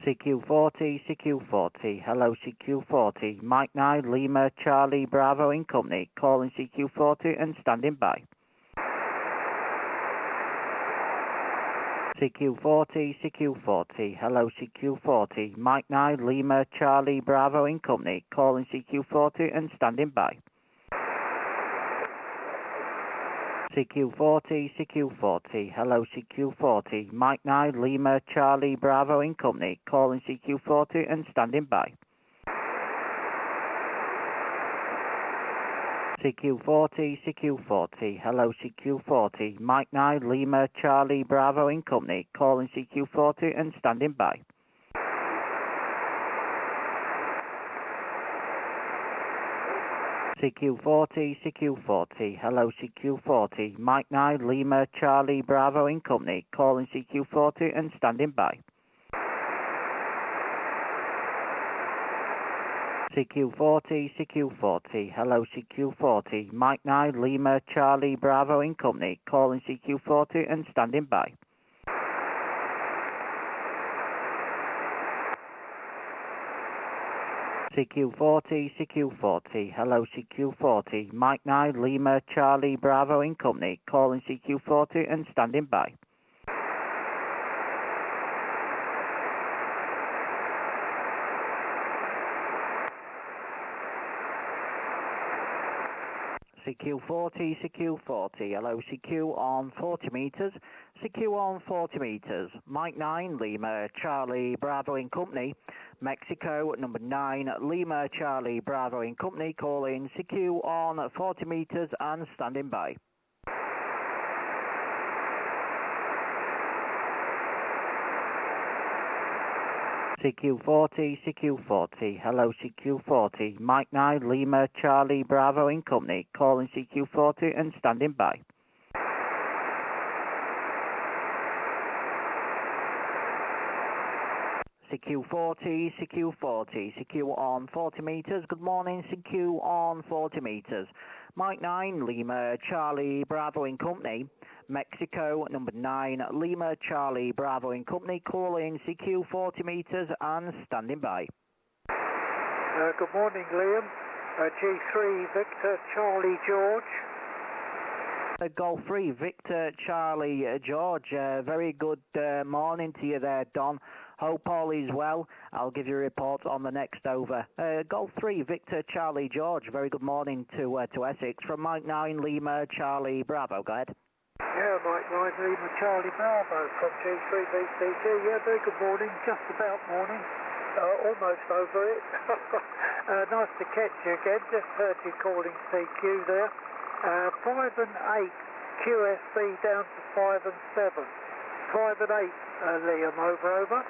CQ40, CQ40, hello CQ40, Mike 9, Lima, Charlie, Bravo in company, calling CQ40 and standing by. CQ40, CQ40, hello CQ40, Mike 9, Lima, Charlie, Bravo in company, calling CQ40 and standing by. CQ40, CQ40, hello CQ40, Mike 9, Lima, Charlie, Bravo in company, calling CQ40 and standing by. CQ40, CQ40, hello CQ40, Mike 9, Lima, Charlie, Bravo in company, calling CQ40 and standing by. CQ40, CQ40, hello CQ40, Mike 9, Lima, Charlie, Bravo in company, calling CQ40 and standing by. CQ40, CQ40, hello CQ40, Mike 9, Lima, Charlie, Bravo in company, calling CQ40 and standing by. CQ40, CQ40, hello CQ40, Mike 9, Lima, Charlie, Bravo in company, calling CQ40 and standing by. CQ40, CQ40, hello CQ on 40 meters, CQ on 40 meters, Mike 9, Lima, Charlie, Bravo in company, Mexico, number 9, Lima, Charlie, Bravo in company, calling CQ on 40 meters and standing by. CQ40, CQ40, hello CQ40, Mike 9, Lima, Charlie, Bravo in company, calling CQ40 and standing by. CQ40, CQ40, CQ on 40 meters, good morning, CQ on 40 meters, Mike 9, Lima, Charlie, Bravo in company, Mexico, number 9, Lima, Charlie, Bravo in company, calling CQ 40 meters and standing by. Good morning, Liam. G3, Victor, Charlie, George. Golf 3, Victor, Charlie, George. Very good morning to you there, Don. Hope all is well. I'll give you a report on the next over. Golf 3, Victor, Charlie, George. Very good morning to Essex. From Mike 9, Lima, Charlie, Bravo. Go ahead. Yeah, Mike 9, Lima, Charlie, Bravo from G3, VCG. Yeah, very good morning. Just about morning. Almost over it. Nice to catch you again. Just heard you calling CQ there. 5 and 8, QSB down to 5 and 7. 5 and 8, Liam, over.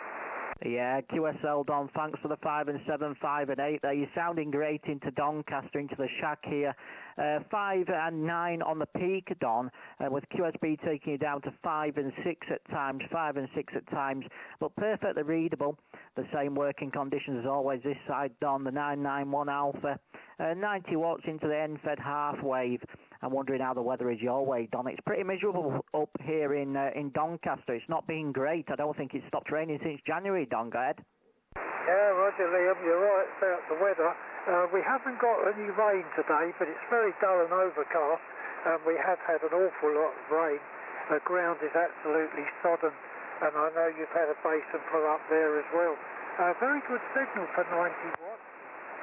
Yeah, QSL, Don, thanks for the 5 and 7, 5 and 8 there. You're sounding great into Doncaster, into the shack here. 5 and 9 on the peak, Don, with QSB taking you down to 5 and 6 at times, 5 and 6 at times, but perfectly readable. The same working conditions as always this side, Don, the 991 Alpha. 90 watts into the end-fed half wave. I'm wondering how the weather is your way, Don. It's pretty miserable up here in Doncaster. It's not been great. I don't think it's stopped raining since January, Don. Go ahead. Yeah, Roger, Liam, you're right about the weather. We haven't got any rain today, but it's very dull and overcast, and we have had an awful lot of rain. The ground is absolutely sodden, and I know you've had a basin pull up there as well. Very good signal for 90 watts,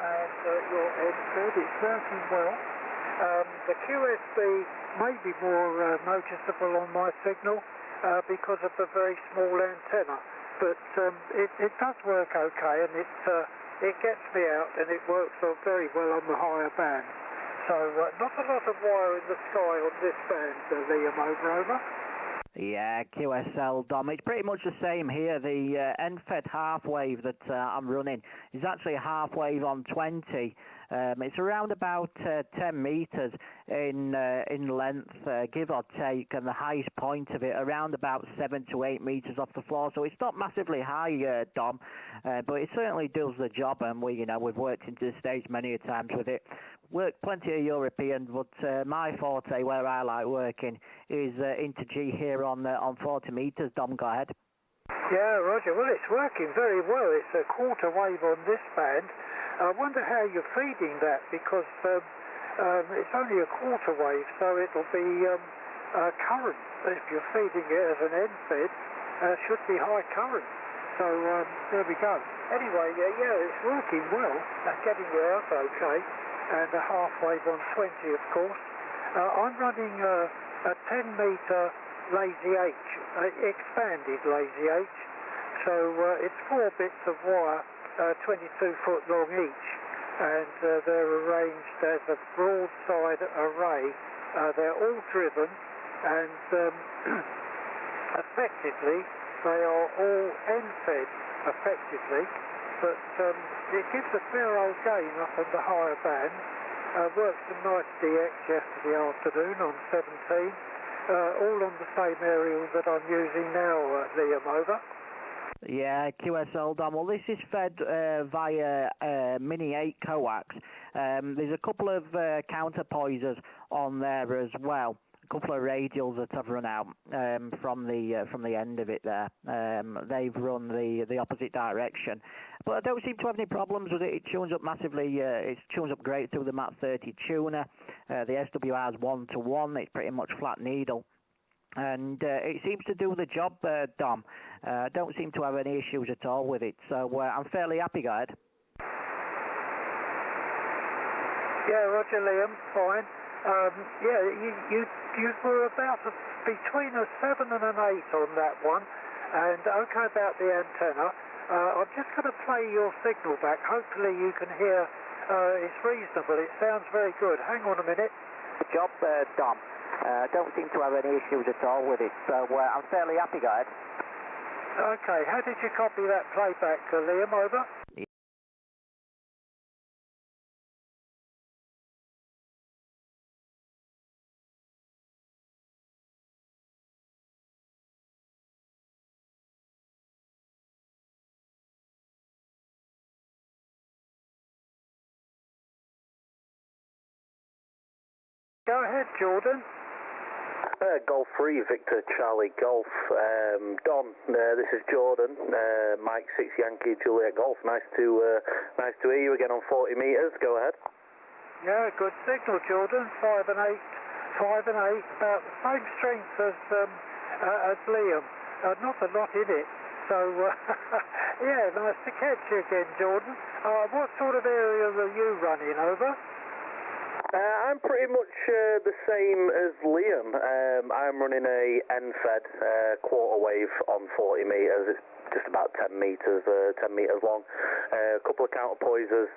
and your end-fed, it's working well. The QSB may be more noticeable on my signal because of the very small antenna, but it does work okay, and it gets me out, and it works very well on the higher band. So not a lot of wire in the sky on this band, Liam, over. Yeah, QSL, Dom. It's pretty much the same here. The end-fed half wave that I'm running is actually a half wave on 20. It's around about 10 meters in length, give or take, and the highest point of it around about 7 to 8 meters off the floor. So it's not massively high, Dom, but it certainly does the job. And we've worked into the stage many a times with it. Worked plenty of European, but my forte, where I like working, is into G here on 40 meters. Dom, go ahead. Yeah, Roger. Well, it's working very well. It's a quarter wave on this band. I wonder how you're feeding that, because it's only a quarter wave, so it'll be current. If you're feeding it as an end fed, should be high current. So there we go. Anyway, yeah, it's working well. Getting you out okay, and a half wave on 20, of course. I'm running a 10-metre Lazy H, expanded Lazy H. So it's 4 bits of wire, 22 foot long each, and they're arranged as a broadside array. They're all driven, and effectively they are all end-fed, effectively, but it gives a fair old gain up on the higher band. Worked some nice DX yesterday afternoon on 17, all on the same aerial that I'm using now, Liam, over. Yeah, QSL Dom. Well, this is fed via Mini 8 coax. There's a couple of counterpoisers on there as well. A couple of radials that have run out from the end of it there. They've run the opposite direction, but I don't seem to have any problems with it. It tunes up massively. It tunes up great through the MAT 30 tuner. The SWR's 1-to-1. It's pretty much flat needle, and it seems to do the job, Dom. Don't seem to have any issues at all with it, so I'm fairly happy, guide. Yeah, Roger, Liam, fine. Yeah, you were about between a 7 and an 8 on that one, and okay about the antenna. I'm just going to play your signal back. Hopefully you can hear it's reasonable. It sounds very good. Hang on a minute. Good job, Dom. Don't seem to have any issues at all with it, so I'm fairly happy, guide. Okay, how did you copy that playback, Liam, over? Go ahead, Jordan. Golf 3, Victor Charlie Golf. Don, this is Jordan. Mike 6 Yankee Juliet Golf. Nice to hear you again on 40 metres. Go ahead. Yeah, good signal, Jordan. 5 and 8, 5 and 8. About the same strength as Liam. Not a lot in it. So yeah, nice to catch you again, Jordan. What sort of area are you running over? I'm pretty much the same as Liam. I'm running a end-fed quarter wave on 40 metres. It's just about 10 metres long. A couple of counterpoisers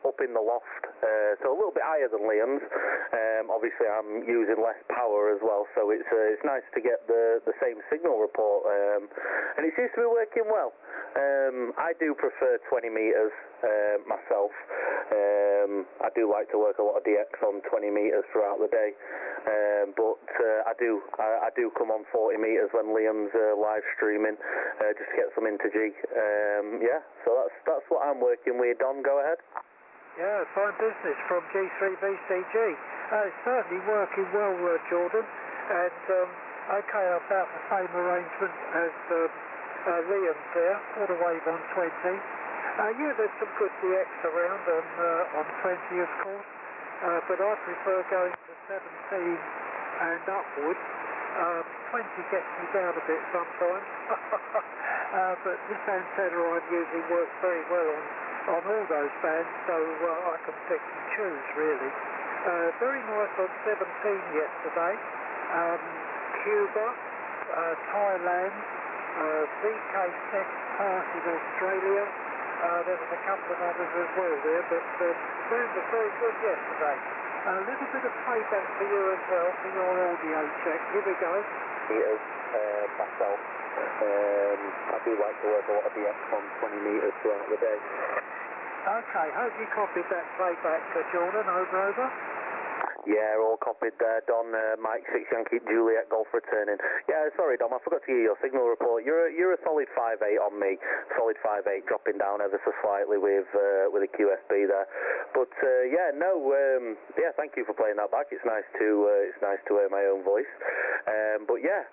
up in the loft, so a little bit higher than Liam's. Obviously, I'm using less power as well, so it's nice to get the same signal report, and it seems to be working well. I do prefer 20 metres myself. I do like to work a lot of DX on 20 metres throughout the day, but I do come on 40 metres when Liam's live streaming, just to get some into G. Yeah, so that's what I'm working with. Don, go ahead. Yeah, fine business from G3BCG. It's certainly working well, Jordan, and okay, about the same arrangement as Liam's there, quarter wave on 20. Yeah, there's some good DX around on 20, of course, but I prefer going to 17 and upwards. 20 gets me down a bit sometimes, but this antenna I'm using works very well on all those bands, so I can pick and choose, really. Very nice on 17 yesterday. Cuba, Thailand, VK Sex Pass in Australia. There was a couple of others as well there, but sound was very good yesterday. A little bit of playback for you as well for your audio check. Here we go. Myself, I do like to work a lot of DX on 20 metres throughout the day. Okay, hope you copied that playback, Jordan. Over. Yeah, all copied there, Don. Mike 6 Yankee Juliet Golf returning. Yeah, sorry, Dom, I forgot to hear your signal report. You're a solid 5.8 on me. Solid 5.8, dropping down ever so slightly with a QSB there. But yeah, thank you for playing that back. It's nice to hear my own voice. But yeah,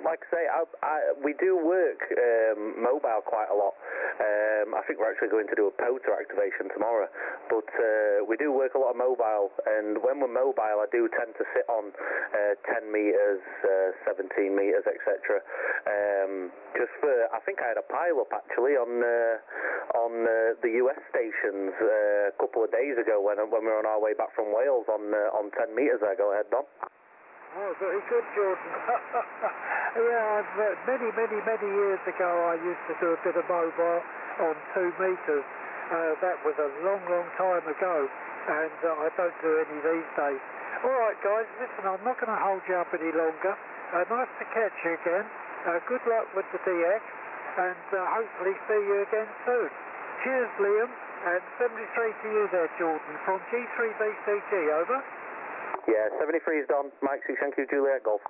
Like I say, we do work mobile quite a lot. I think we're actually going to do a potor activation tomorrow, but we do work a lot of mobile, and when we're mobile I do tend to sit on 10 metres, 17 metres, etc. Just for, I think I had a pile-up actually on the US stations a couple of days ago when we were on our way back from Wales on 10 metres there. Go ahead, Don. Oh, very good, Jordan. Yeah, many years ago I used to do a bit of mobile on 2 metres. That was a long time ago, and I don't do any these days. All right, guys, listen, I'm not going to hold you up any longer. Nice to catch you again. Good luck with the DX, and hopefully see you again soon. Cheers, Liam, and 73 to you there, Jordan, from G3BCG, over. Yeah, 73 is Don. Mike 6 Yankee Juliet Golf.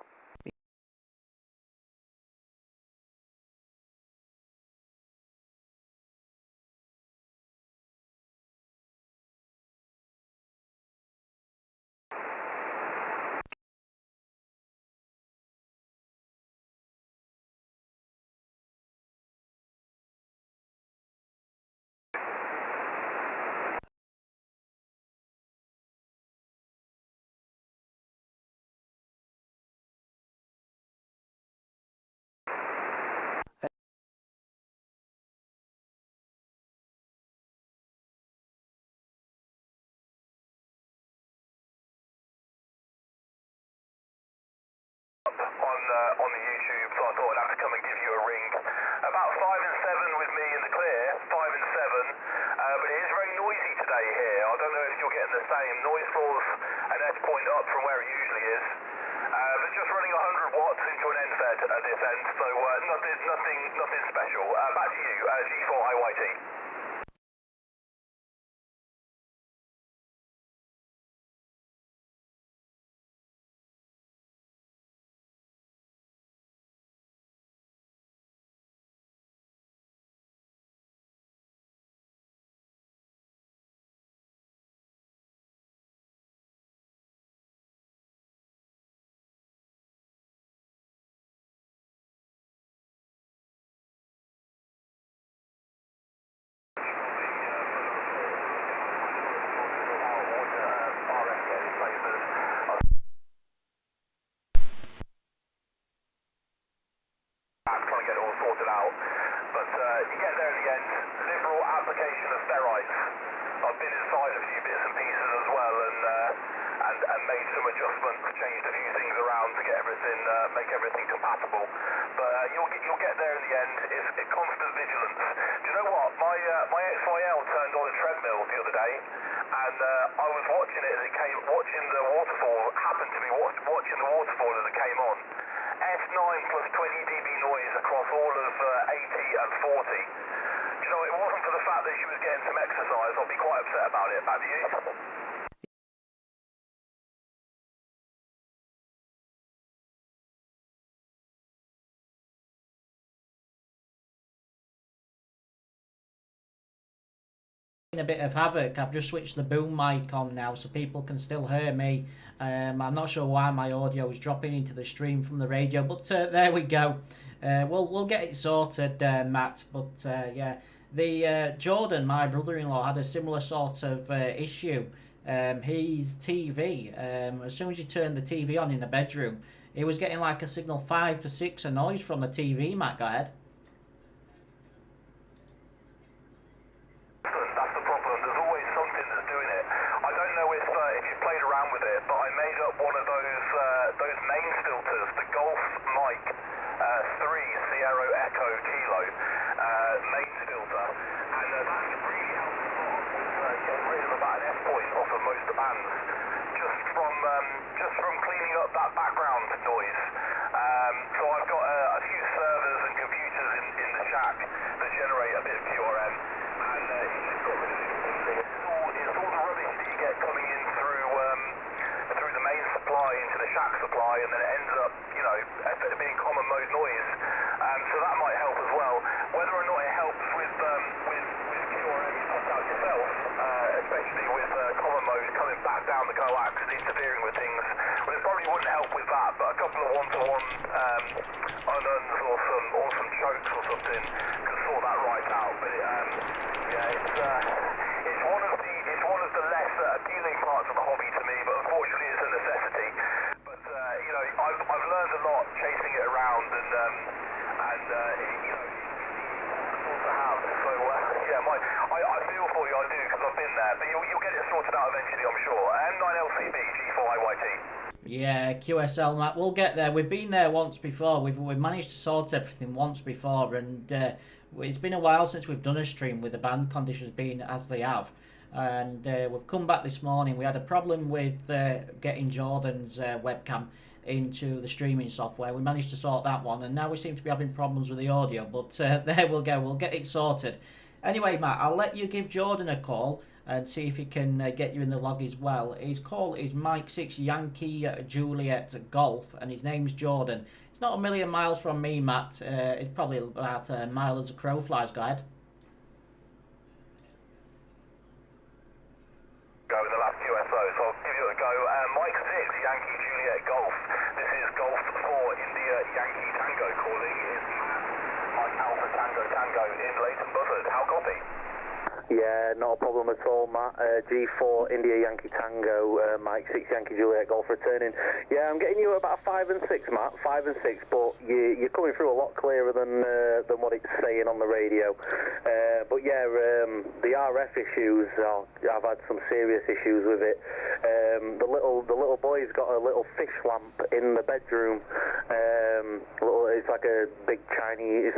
On the YouTube, so I thought I'd have to come and give you a ring. About 5 and 7 with me in the clear, 5 and 7, but it is very noisy today here. I don't know if you're getting the same. Noise floor's an edge point up from where it usually is. But just running 100 watts into an NFED at this end, so nothing special. Back to you, G4 IYT. I'm trying to get it all sorted out, but you get there in the end. Liberal application of ferrites. I've been inside a few bits and pieces as well, and made some adjustments, changed a few things around to get everything, make everything compatible. But you'll get there in the end. It's constant vigilance. Do you know what? My XYL turned on a treadmill the other day, and I was watching it as it came, watching the waterfall. Happened to be watching the waterfall as it came on. F9 plus 20 dB noise across all of 80 and 40. You know, it wasn't for the fact that she was getting some exercise, I'd be quite upset about it. Back to you. A bit of havoc. I've just switched the boom mic on now so people can still hear me. I'm not sure why my audio is dropping into the stream from the radio, but there we go. We'll get it sorted, Matt. But yeah, the Jordan, my brother-in-law, had a similar sort of issue. His TV, as soon as you turned the TV on in the bedroom, it was getting like a signal 5 to 6 a noise from the TV. Matt, go ahead. That's the problem. There's always something that's doing it. I don't know if you played around with it, but I made up one of those mains filters, the Golf Mic 3 Sierra Echo Kilo mains filter, and that's really helped a lot with getting rid of about an F point off of most of the bands, just from cleaning up that background noise. So I've got a few servers and computers in the shack that generate a bit of QRM. And it's just got rid of it completely. It's all the rubbish that you get coming in through the main supply into the shack supply, and then it ends up, you know, being common mode noise. So that might help as well. Whether or not it helps with QRM you put out yourself, especially with common mode coming back down the coax, chokes and interfering with things. Well, it probably wouldn't help with that, but a couple of one-to-one ununs or some chokes or something could sort that right out. But it's one of the less appealing parts of the hobby to me, but unfortunately it's a necessity. But you know, I've learned a lot chasing it around, and you know, it's to have. So yeah, I feel for you, I do, because I've been there. But you'll get it sorted out eventually, I'm sure. M9LCB G4IYT. Yeah, QSL, Matt. We'll get there. We've been there once before. We've managed to sort everything once before, and it's been a while since we've done a stream with the band conditions being as they have. And we've come back this morning. We had a problem with getting Jordan's webcam into the streaming software. We managed to sort that one, and now we seem to be having problems with the audio. But there we'll go. We'll get it sorted. Anyway, Matt, I'll let you give Jordan a call and see if he can get you in the log as well. His call is Mike 6 Yankee Juliet Golf, and his name's Jordan. It's not a million miles from me, Matt. It's probably about a mile as a crow flies. Go ahead. Go with the last QSO, so I'll give you a go. Mike 6 Yankee Juliet Golf. This is Golf 4 India Yankee Tango calling. It's Mike Alpha Tango Tango in Leighton Buzzard. How copy? Yeah, not a problem at all, Matt. G4 India Yankee Tango, Mike 6 Yankee Juliet Golf returning. Yeah, I'm getting you at about 5 and 6, Matt. 5 and 6, but you're coming through a lot clearer than what it's saying on the radio. But yeah, the RF issues, I've had some serious issues with it. The little boy's got a little fish lamp in the bedroom. It's like a big Chinese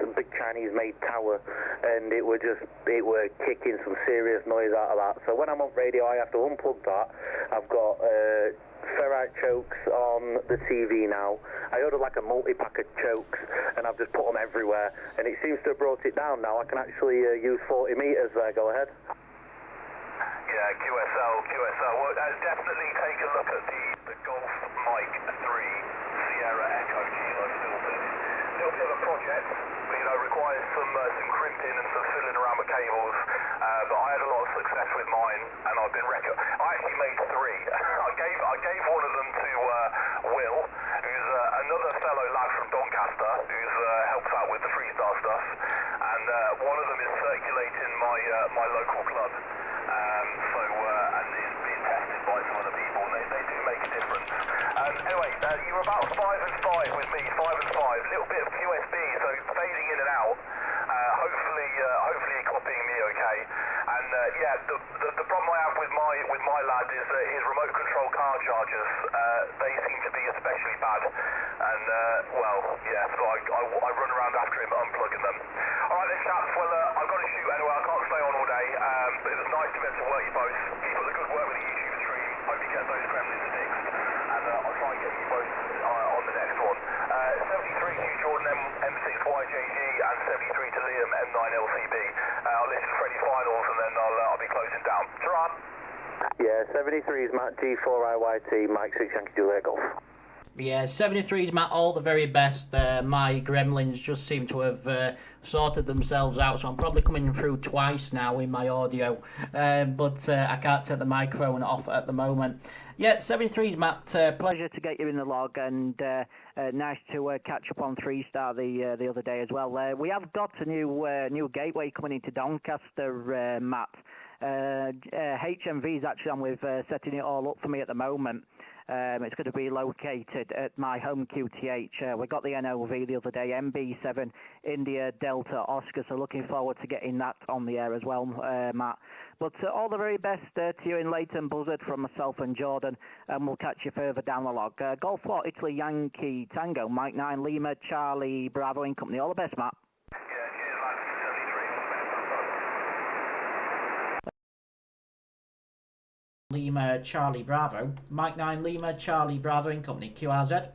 made tower, and it were kicking some serious noise out of that. So when I'm on radio, I have to unplug that. I've got ferrite chokes on the TV now. I ordered like a multi-pack of chokes, and I've just put them everywhere, and it seems to have brought it down now. I can actually use 40 meters there. Go ahead. Yeah, QSL. Well, definitely take a look at the Golf Mike 3 Sierra Echo Kilo filters. A little bit of a project, you know, requires some crimping and some filling around the cables. But I had a lot of success with mine, and I've been I actually made 3. I gave one of them to Will, who's another fellow lad from Doncaster, who helps out with the freestyle stuff, and one of them is circulating my local club. And it's being tested by some other people, and they do make a difference. Anyway, you're about 5 and 5 with me, 5 and 5. A little bit of QSB, so fading in and out. Hopefully you're copying me okay. And yeah, the problem I have with my lad is that his remote control car chargers, they seem to be especially bad. And well, yeah, so I run around after him unplugging them. All right then, chaps. Well, I've got to shoot anyway. I can't stay on all day. But it was nice to be able to work you both. Keep up the good work with the YouTube stream. Hope you get those gremlins fixed. And I'll try and get you both on the next one. 73 to Jordan M6YJG and 73 to Liam M9LCB. I'll listen to Freddie finals, and then I'll be closing down. Ta-ra! Yeah, 73 is Matt G4IYT, Mike 6 Yankee Juliet Golf. Yeah, 73's Matt, all the very best. My gremlins just seem to have sorted themselves out, so I'm probably coming through twice now in my audio, but I can't take the microphone off at the moment. Yeah, 73's Matt, Pleasure to get you in the log, and nice to catch up on 3-star the other day as well. We have got a new gateway coming into Doncaster, Matt. HMV is actually on with setting it all up for me at the moment. It's going to be located at my home QTH. We got the NOV the other day, MB7 India Delta Oscar, so looking forward to getting that on the air as well, Matt. But all the very best to you in Leighton Buzzard from myself and Jordan, and we'll catch you further down the log. Golf 4 Italy Yankee Tango, Mike 9 Lima Charlie Bravo in company. All the best, Matt. Lima Charlie Bravo, Mike 9 Lima Charlie Bravo in company. QRZ,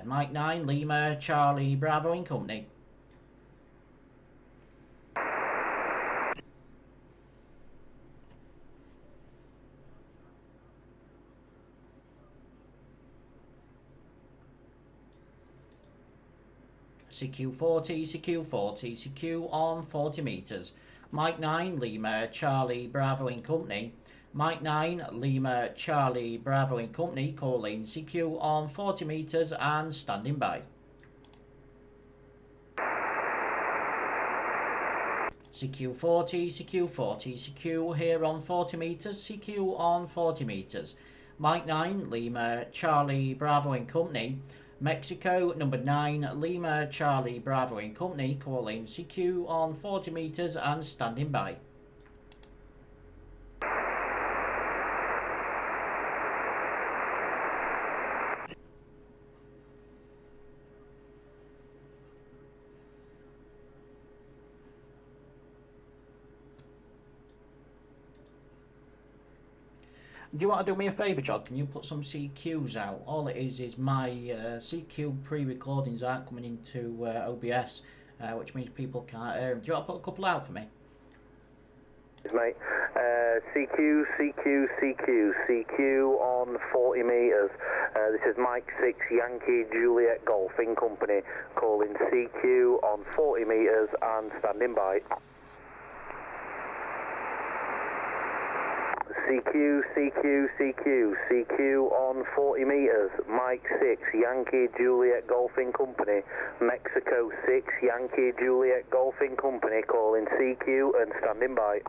Mike 9 Lima Charlie Bravo in company. CQ40, CQ40, CQ on 40 meters. Mike 9, Lima, Charlie, Bravo in company. Mike 9, Lima, Charlie, Bravo in company, calling CQ on 40 metres and standing by. CQ 40, CQ 40, CQ here on 40 metres, CQ on 40 metres. Mike 9, Lima, Charlie, Bravo in company. Mexico, number 9, Lima, Charlie, Bravo in company, calling CQ on 40 metres and standing by. Do you want to do me a favour, John? Can you put some CQs out? All it is my CQ pre-recordings aren't coming into OBS, which means people can't hear them. Do you want to put a couple out for me? Mate, CQ, CQ, CQ, CQ on 40 metres. This is Mike 6 Yankee Juliet Golf in company, calling CQ on 40 metres and standing by. CQ, CQ, CQ, CQ on 40 metres, Mike 6 Yankee Juliet Golfing Company, Mexico 6 Yankee Juliet Golfing Company, calling CQ and standing by.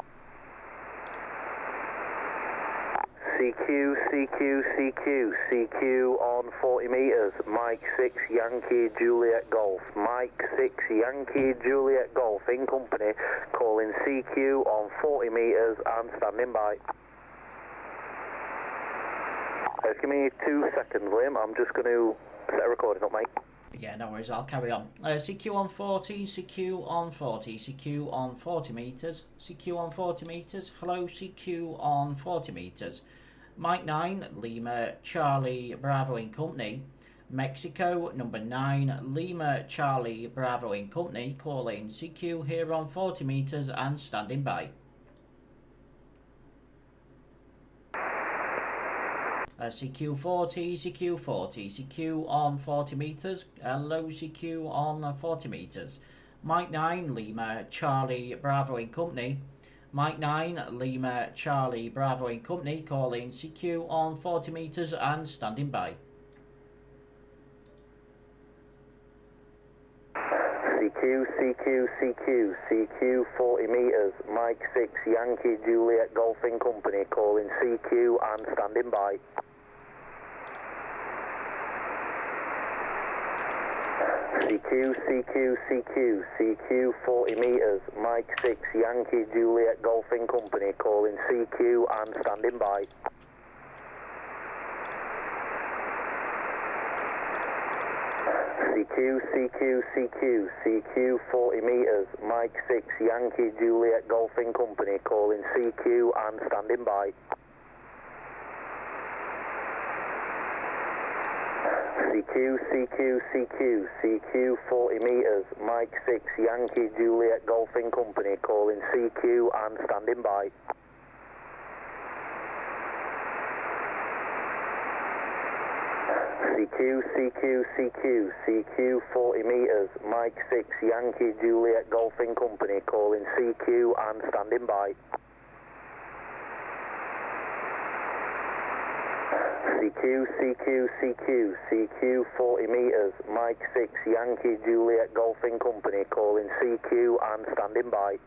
CQ, CQ, CQ, CQ on 40 metres, Mike 6 Yankee Juliet Golf, Mike 6 Yankee Juliet Golf in company, calling CQ on 40 metres and standing by. Give me 2 seconds, Liam. I'm just going to set a recording up, mate. Yeah, no worries. I'll carry on. CQ on 40, CQ on 40, CQ on 40 metres, CQ on 40 metres. Hello, CQ on 40 metres. Mike 9, Lima, Charlie, Bravo in company. Mexico, number 9, Lima, Charlie, Bravo in company, calling CQ here on 40 metres and standing by. CQ 40, CQ 40, CQ on 40 metres. Hello, CQ on 40 metres. Mike 9, Lima, Charlie, Bravo in company. Mike 9, Lima, Charlie, Bravo in company, calling CQ on 40 metres and standing by. CQ, CQ, CQ, CQ 40 metres, Mike 6 Yankee Juliet Golfing Company, calling CQ and standing by. CQ, CQ, CQ, CQ 40 metres, Mike 6 Yankee Juliet Golfing Company, calling CQ and standing by. CQ, CQ, CQ, CQ 40 metres, Mike 6 Yankee Juliet Golfing Company, calling CQ and standing by. CQ, CQ, CQ, CQ 40 metres, Mike 6 Yankee Juliet Golfing Company, calling CQ and standing by. CQ, CQ, CQ, CQ 40 metres, Mike 6 Yankee Juliet Golfing Company, calling CQ and standing by. CQ, CQ, CQ, CQ 40 metres, Mike 6 Yankee Juliet Golfing Company, calling CQ and standing by.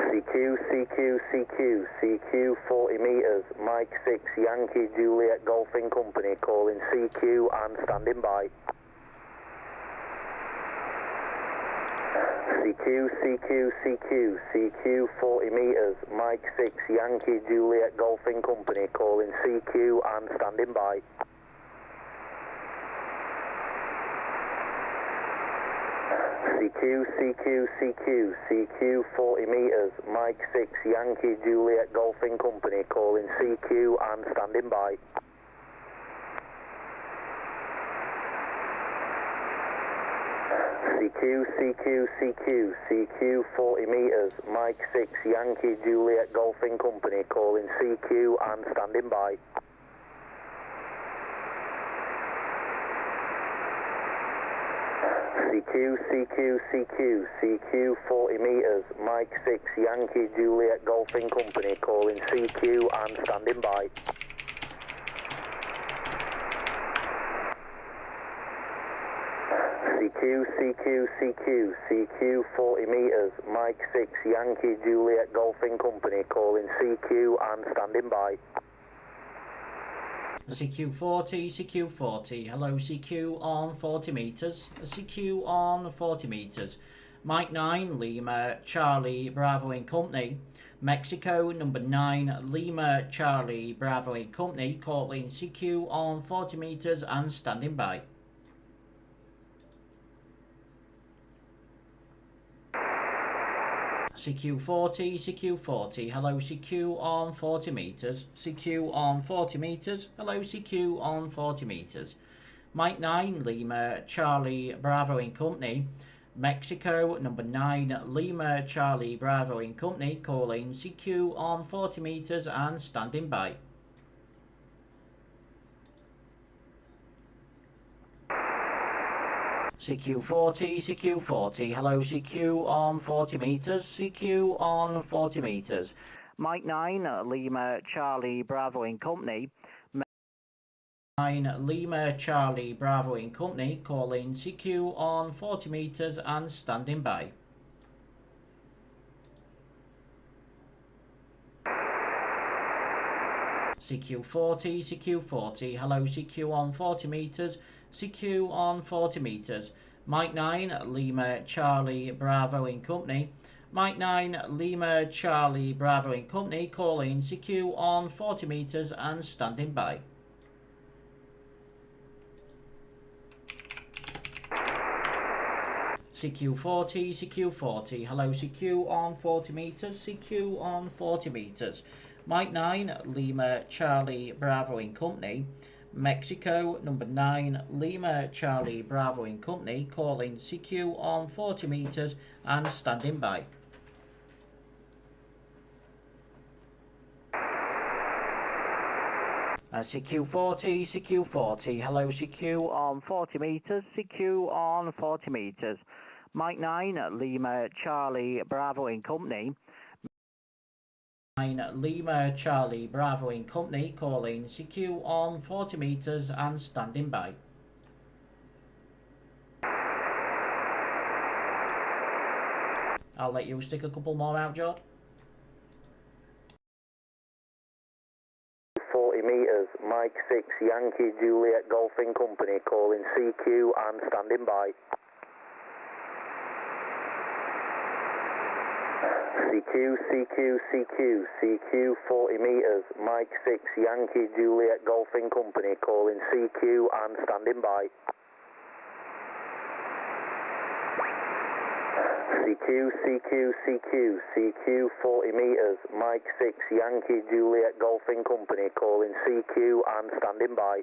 CQ, CQ, CQ, CQ 40 metres, Mike 6 Yankee Juliet Golfing Company, calling CQ and standing by. CQ, CQ, CQ, CQ 40 metres, Mike 6 Yankee Juliet Golfing Company, calling CQ and standing by. CQ, CQ, CQ, CQ 40 metres, Mike 6 Yankee Juliet Golfing Company, calling CQ and standing by. CQ, CQ, CQ, CQ 40 metres, Mike 6 Yankee Juliet Golfing Company, calling CQ and standing by. CQ, CQ, CQ, CQ 40 metres, Mike 6, Yankee Juliet Golfing Company, calling CQ and standing by. CQ, CQ, CQ, CQ 40 metres, Mike 6, Yankee Juliet Golfing Company, calling CQ and standing by. CQ40, CQ40, hello CQ on 40 metres, CQ on 40 metres, Mike 9, Lima, Charlie, Bravo in Company, Mexico, number 9, Lima, Charlie, Bravo in Company, calling CQ on 40 metres and standing by. CQ40, CQ40, hello CQ on 40 metres, CQ on 40 metres, hello CQ on 40 metres, Mike 9, Lima, Charlie, Bravo in Company, Mexico, number 9, Lima, Charlie, Bravo in Company, calling CQ on 40 metres and standing by. CQ40, CQ40, hello CQ on 40 metres, CQ on 40 metres, Mike 9, Lima, Charlie, Bravo in Company. 9, Lima, Charlie, Bravo in Company, calling CQ on 40 metres and standing by. CQ40, CQ40, hello CQ on 40 metres, CQ on 40 metres, Mike 9, Lima, Charlie, Bravo in Company, Mike 9, Lima, Charlie, Bravo in Company, calling CQ on 40 metres and standing by. CQ40, CQ40, hello CQ on 40 metres, CQ on 40 metres, Mike 9, Lima, Charlie, Bravo in Company, Mexico, number 9, Lima, Charlie, Bravo in Company, calling CQ on 40 metres and standing by. CQ40, CQ40, hello CQ on 40 metres, CQ on 40 metres, Mike 9, Lima, Charlie, Bravo in Company. 9, Lima, Charlie, Bravo in Company, calling CQ on 40 metres and standing by. I'll let you stick a couple more out, Jord. 40 metres, Mike 6, Yankee Juliet Golfing Company, calling CQ and standing by. CQ, CQ, CQ, CQ 40 metres, Mike 6, Yankee Juliet Golfing Company, calling CQ and standing by. CQ, CQ, CQ, CQ 40 metres, Mike 6, Yankee Juliet Golfing Company, calling CQ and standing by.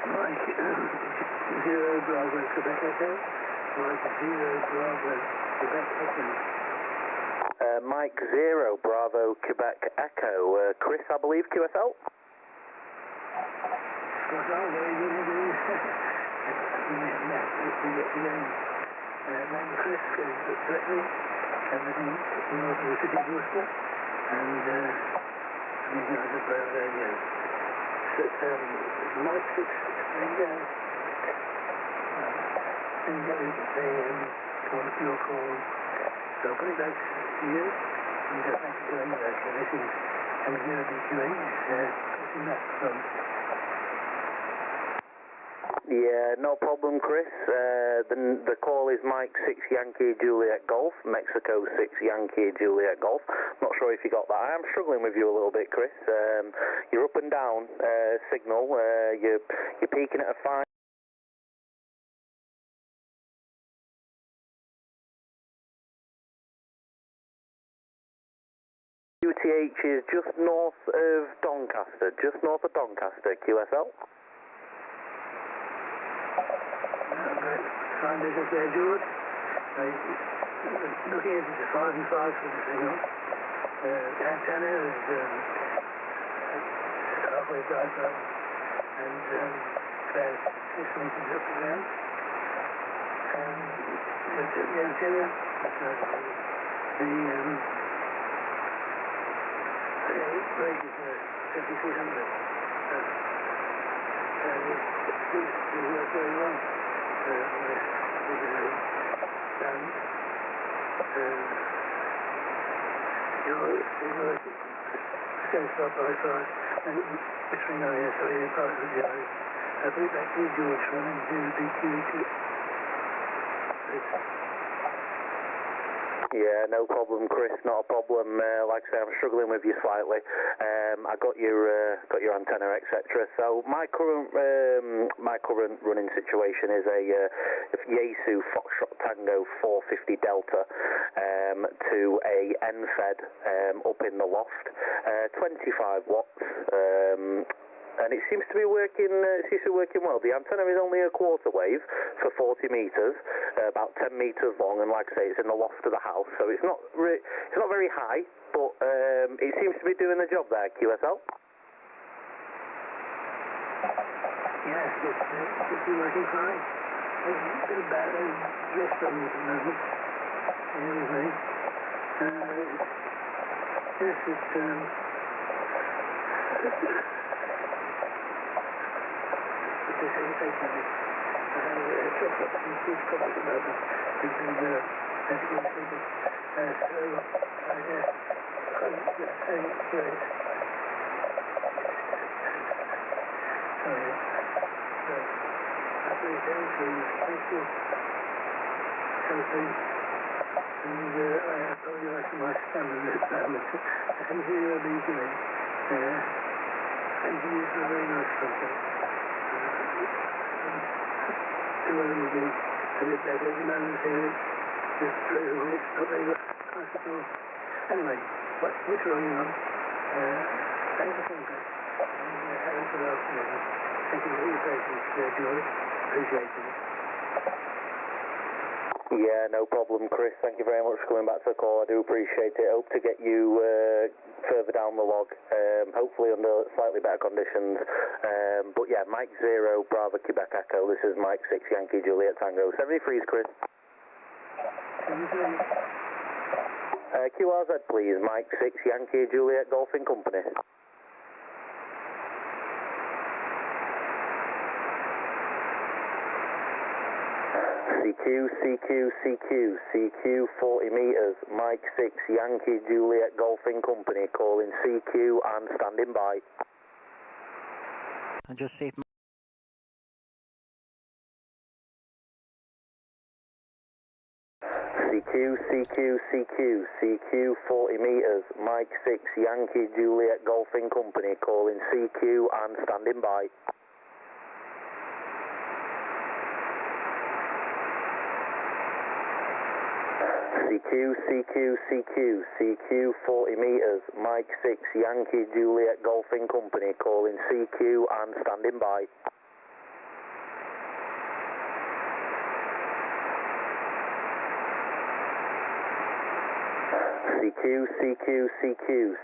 Mike 0 Bravo Quebec Echo. Mike 0 Bravo Quebec Echo. Mike 0 Bravo Quebec Echo. Chris, I believe, QSL? Very good indeed. Name Chris correctly, everything north of the city of Worcester, and he's not just over there again. So, Mike 6, and they your call. So, put it back to you, and get back to you. So, this is M0DQA, putting that from. Yeah, no problem, Chris. The call is Mike 6 Yankee Juliet Golf, Mexico 6 Yankee Juliet Golf. Not sure if you got that. I am struggling with you a little bit, Chris. You're up and down signal. You're peaking at a 5. UTH is just north of Doncaster, QSL. Find this up there, George. Looking at the 5 and 5 for the signal. Antenna is halfway drive up, and about 6 meters up and down. The antenna, the rate is 5600. And it seems to work very well. Send stop by far and between ISO and part of the yard. I put it back to George for him to do the DQE. Yeah, no problem, Chris. Not a problem. Like I say, I'm struggling with you slightly. I got your antenna, etc. So my current running situation is a Yaesu Foxtrot Tango 450 Delta to a NFED up in the loft, 25 watts. And it seems to be working. Well. The antenna is only a quarter wave for 40 meters, about 10 meters long, and like I say, it's in the loft of the house, so it's not very high, but it seems to be doing the job there. QSL. Yes, it's working fine. There's a bit of bad drift from it at the moment. Anyway, yes, this irritation of it. Chocolate, some huge problems at the moment. We've been medical treatment. So, I guess, saying great. Sorry. That's very down to you. Thank you. Something. And I apologize for my stammer at the moment. I can hear you illegally. Thank you for a very nice contact. The weather will be a bit better. The man is here. Just straight away. It's not very nice at all. Anyway, which are you on? Thank you for that. And have a good afternoon. Thank you for your patience, George. Appreciate it. Yeah, no problem, Chris. Thank you very much for coming back to the call. I do appreciate it. Hope to get you further down the log, hopefully under slightly better conditions. But yeah, Mike 0, Bravo, Quebec Echo. This is Mike 6, Yankee, Juliet Tango. 73's, Chris. QRZ, please. Mike 6, Yankee, Juliet, Golfing Company. CQ 40 meters, Mike 6, Yankee, Juliet, Golfing Company, calling CQ and standing by. And just see if CQ 40 meters, Mike 6, Yankee, Juliet, Golfing Company, calling CQ and standing by. CQ 40 meters, Mike 6, Yankee, Juliet, Golfing Company, calling CQ and standing by.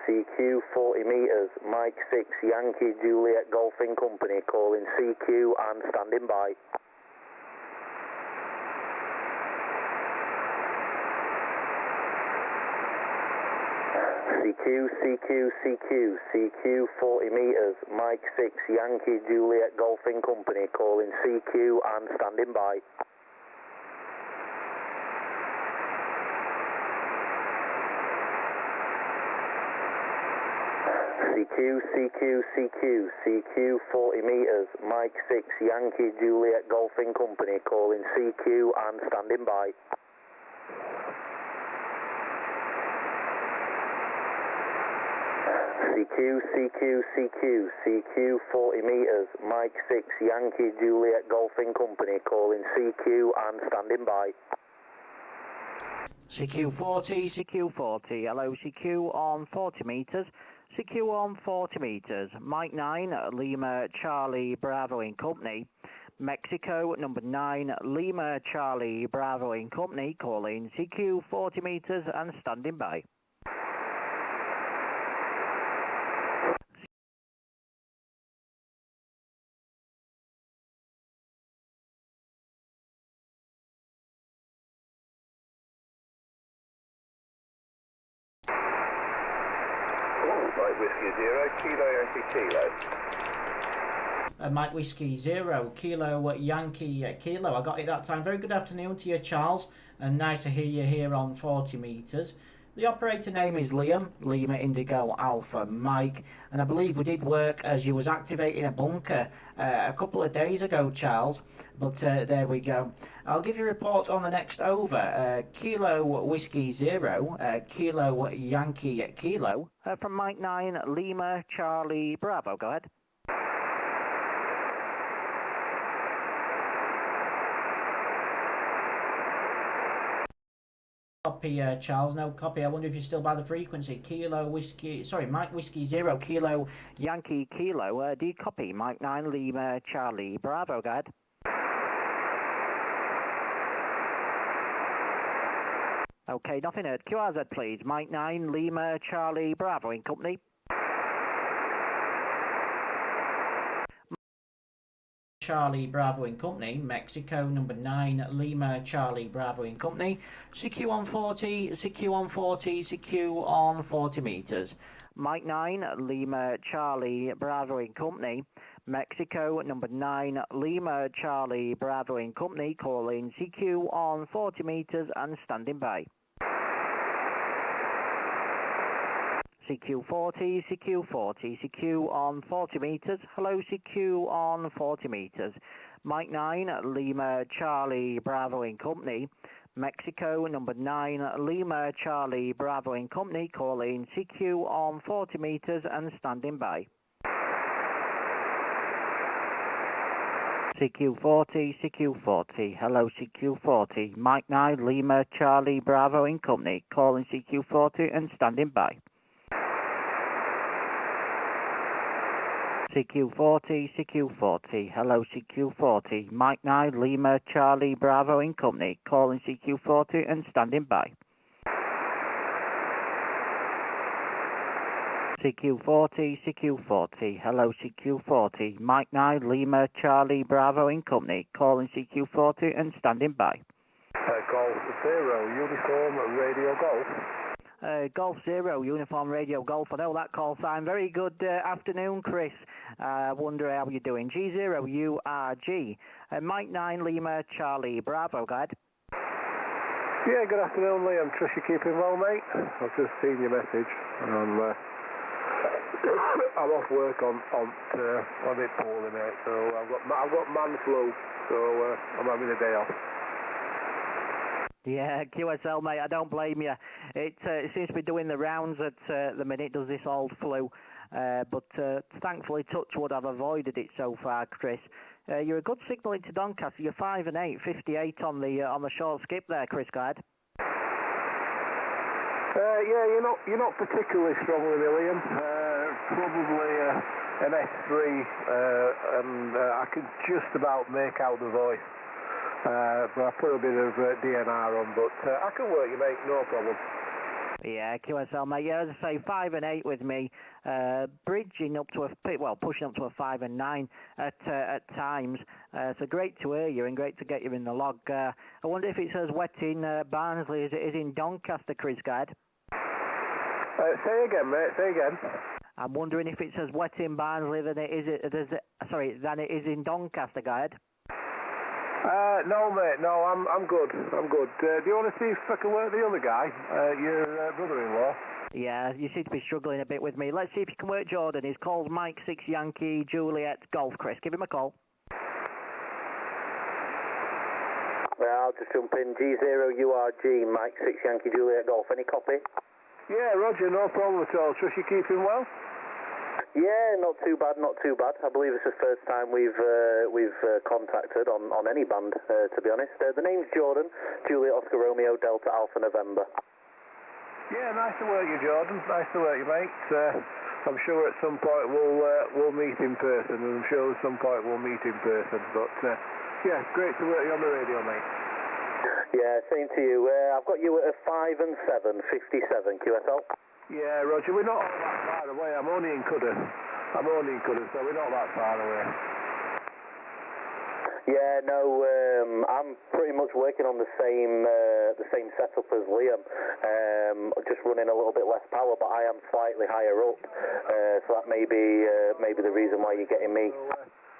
CQ 40 meters, Mike 6, Yankee, Juliet, Golfing Company, calling CQ and standing by. CQ 40 meters, Mike 6, Yankee, Juliet, Golfing Company, calling CQ and standing by. CQ 40 meters, Mike 6, Yankee, Juliet, Golfing Company, calling CQ and standing by. CQ 40 meters, Mike 6, Yankee, Juliet, Golfing Company, calling CQ and standing by. CQ40, hello CQ on 40 meters, CQ on 40 meters, Mike 9, Lima, Charlie, Bravo in Company, Mexico, number 9, Lima, Charlie, Bravo in Company, calling CQ 40 meters and standing by. Mike Whiskey 0, Kilo Yankee Kilo. Mike Whiskey 0, Kilo Yankee Kilo. I got it that time. Very good afternoon to you, Charles, and nice to hear you here on 40 metres. The operator name is Liam, Lima Indigo Alpha Mike, and I believe we did work as you was activating a bunker a couple of days ago, Charles, but there we go. I'll give you a report on the next over. Kilo Whiskey 0, Kilo Yankee Kilo. From Mike 9, Lima Charlie Bravo, go ahead. Copy, Charles. No copy. I wonder if you're still by the frequency. Kilo Whiskey... Sorry, Mike Whiskey 0, Kilo... Yankee Kilo. Do you copy? Mike 9, Lima Charlie Bravo, go ahead. Okay, nothing heard. QRZ, please. Mike 9, Lima Charlie Bravo in company. Charlie Bravo in company, Mexico number 9, Lima Charlie Bravo in company, CQ on 40, CQ on 40, CQ on 40 metres. Mike 9, Lima Charlie Bravo in company, Mexico number 9, Lima Charlie Bravo in company, calling CQ on 40 metres and standing by. CQ40, CQ40, CQ on 40 metres. Hello, CQ on 40 metres. Mike 9, Lima Charlie Bravo in company. Mexico number 9, Lima Charlie Bravo in company, calling CQ on 40 metres and standing by. CQ40, CQ40, hello CQ40. Mike 9, Lima Charlie Bravo in company, calling CQ40 and standing by. CQ40, CQ40, hello CQ40, Mike 9, Lima Charlie Bravo in company, calling CQ40 and standing by. CQ40, CQ40, hello CQ40, Mike 9, Lima Charlie Bravo in company, calling CQ40 and standing by. Golf 0, Uniform Radio Golf. Golf 0, Uniform Radio Golf. I know that call sign. Very good afternoon, Chris. Wonder how you're doing. G0URG. Mike 9, Lima Charlie Bravo, go ahead. Yeah, good afternoon, Liam. Trust you're keeping well, mate. I've just seen your message, and I'm off work on a bit poorly, mate. So I've got man flu, so I'm having a day off. Yeah, QSL, mate, I don't blame you. It seems to be doing the rounds at the minute, does this old flu. But thankfully, touch wood, I've avoided it so far, Chris. You're a good signal into Doncaster. You're 5 and 8, 58 on the short skip there, Chris, go ahead. Yeah, you're not particularly strong with Liam. Probably an S3, and I can just about make out the voice. But I put a bit of DNR on, but I can work you, mate, no problem. Yeah, QSL, mate. Yeah, as I say, 5 and 8 with me, bridging up to pushing up to a 5 and 9 at times. So great to hear you and great to get you in the log. I wonder if it's as wet in Barnsley as it is in Doncaster, Chris Guide. Say again, mate. Say again. I'm wondering if it's as wet in Barnsley than it is in Doncaster, Guide. No, mate. No, I'm good. I'm good. Do you want to see if I can work the other guy, your brother-in-law? Yeah, you seem to be struggling a bit with me. Let's see if you can work Jordan. His call's Mike 6 Yankee Juliet Golf, Chris. Give him a call. Well, I'll just jump in. G0URG, Mike 6 Yankee Juliet Golf. Any copy? Yeah, Roger. No problem at all. Trust you keeping well? Yeah, not too bad, not too bad. I believe it's the first time we've contacted on any band, to be honest. The name's Jordan, Juliet Oscar Romeo Delta Alpha November. Yeah, nice to work you, Jordan. Nice to work you, mate. I'm sure at some point we'll meet in person, and I'm sure at some point we'll meet in person. But yeah, great to work you on the radio, mate. Yeah, same to you. I've got you at a 5 and 7, 57 QSL. Yeah, Roger, we're not all that far away. I'm only in Cudder, so we're not that far away. Yeah, no, I'm pretty much working on the same setup as Liam, just running a little bit less power, but I am slightly higher up, so that may be the reason why you're getting me.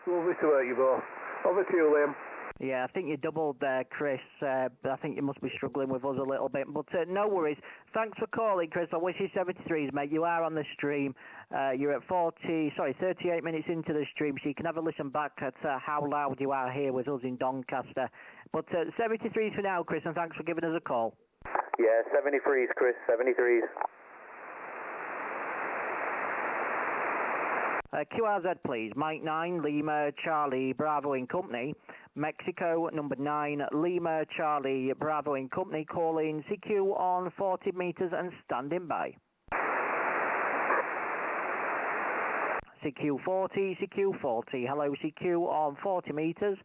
Lovely to work you both. Over to you, Liam. Yeah, I think you doubled there, Chris. But I think you must be struggling with us a little bit. But no worries. Thanks for calling, Chris. I wish you 73s, mate. You are on the stream. You're at 38 minutes into the stream, so you can have a listen back at how loud you are here with us in Doncaster. But 73s for now, Chris, and thanks for giving us a call. Yeah, 73s, Chris, 73s. QRZ, please. Mike 9, Lima, Charlie, Bravo in company. Mexico, number 9, Lima, Charlie, Bravo in company. Calling CQ on 40 meters and standing by. CQ 40, CQ 40. Hello, CQ on 40 meters.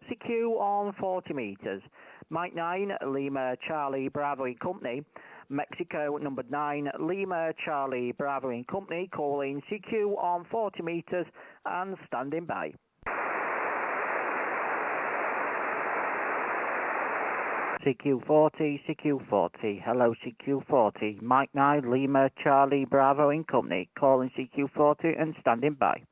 CQ on 40 meters. Mike 9, Lima, Charlie, Bravo in company. Mexico, number 9, Lima, Charlie, Bravo in company, calling CQ on 40 meters and standing by. CQ 40, CQ 40. Hello, CQ 40. Mike 9, Lima, Charlie, Bravo in company, calling CQ 40 and standing by.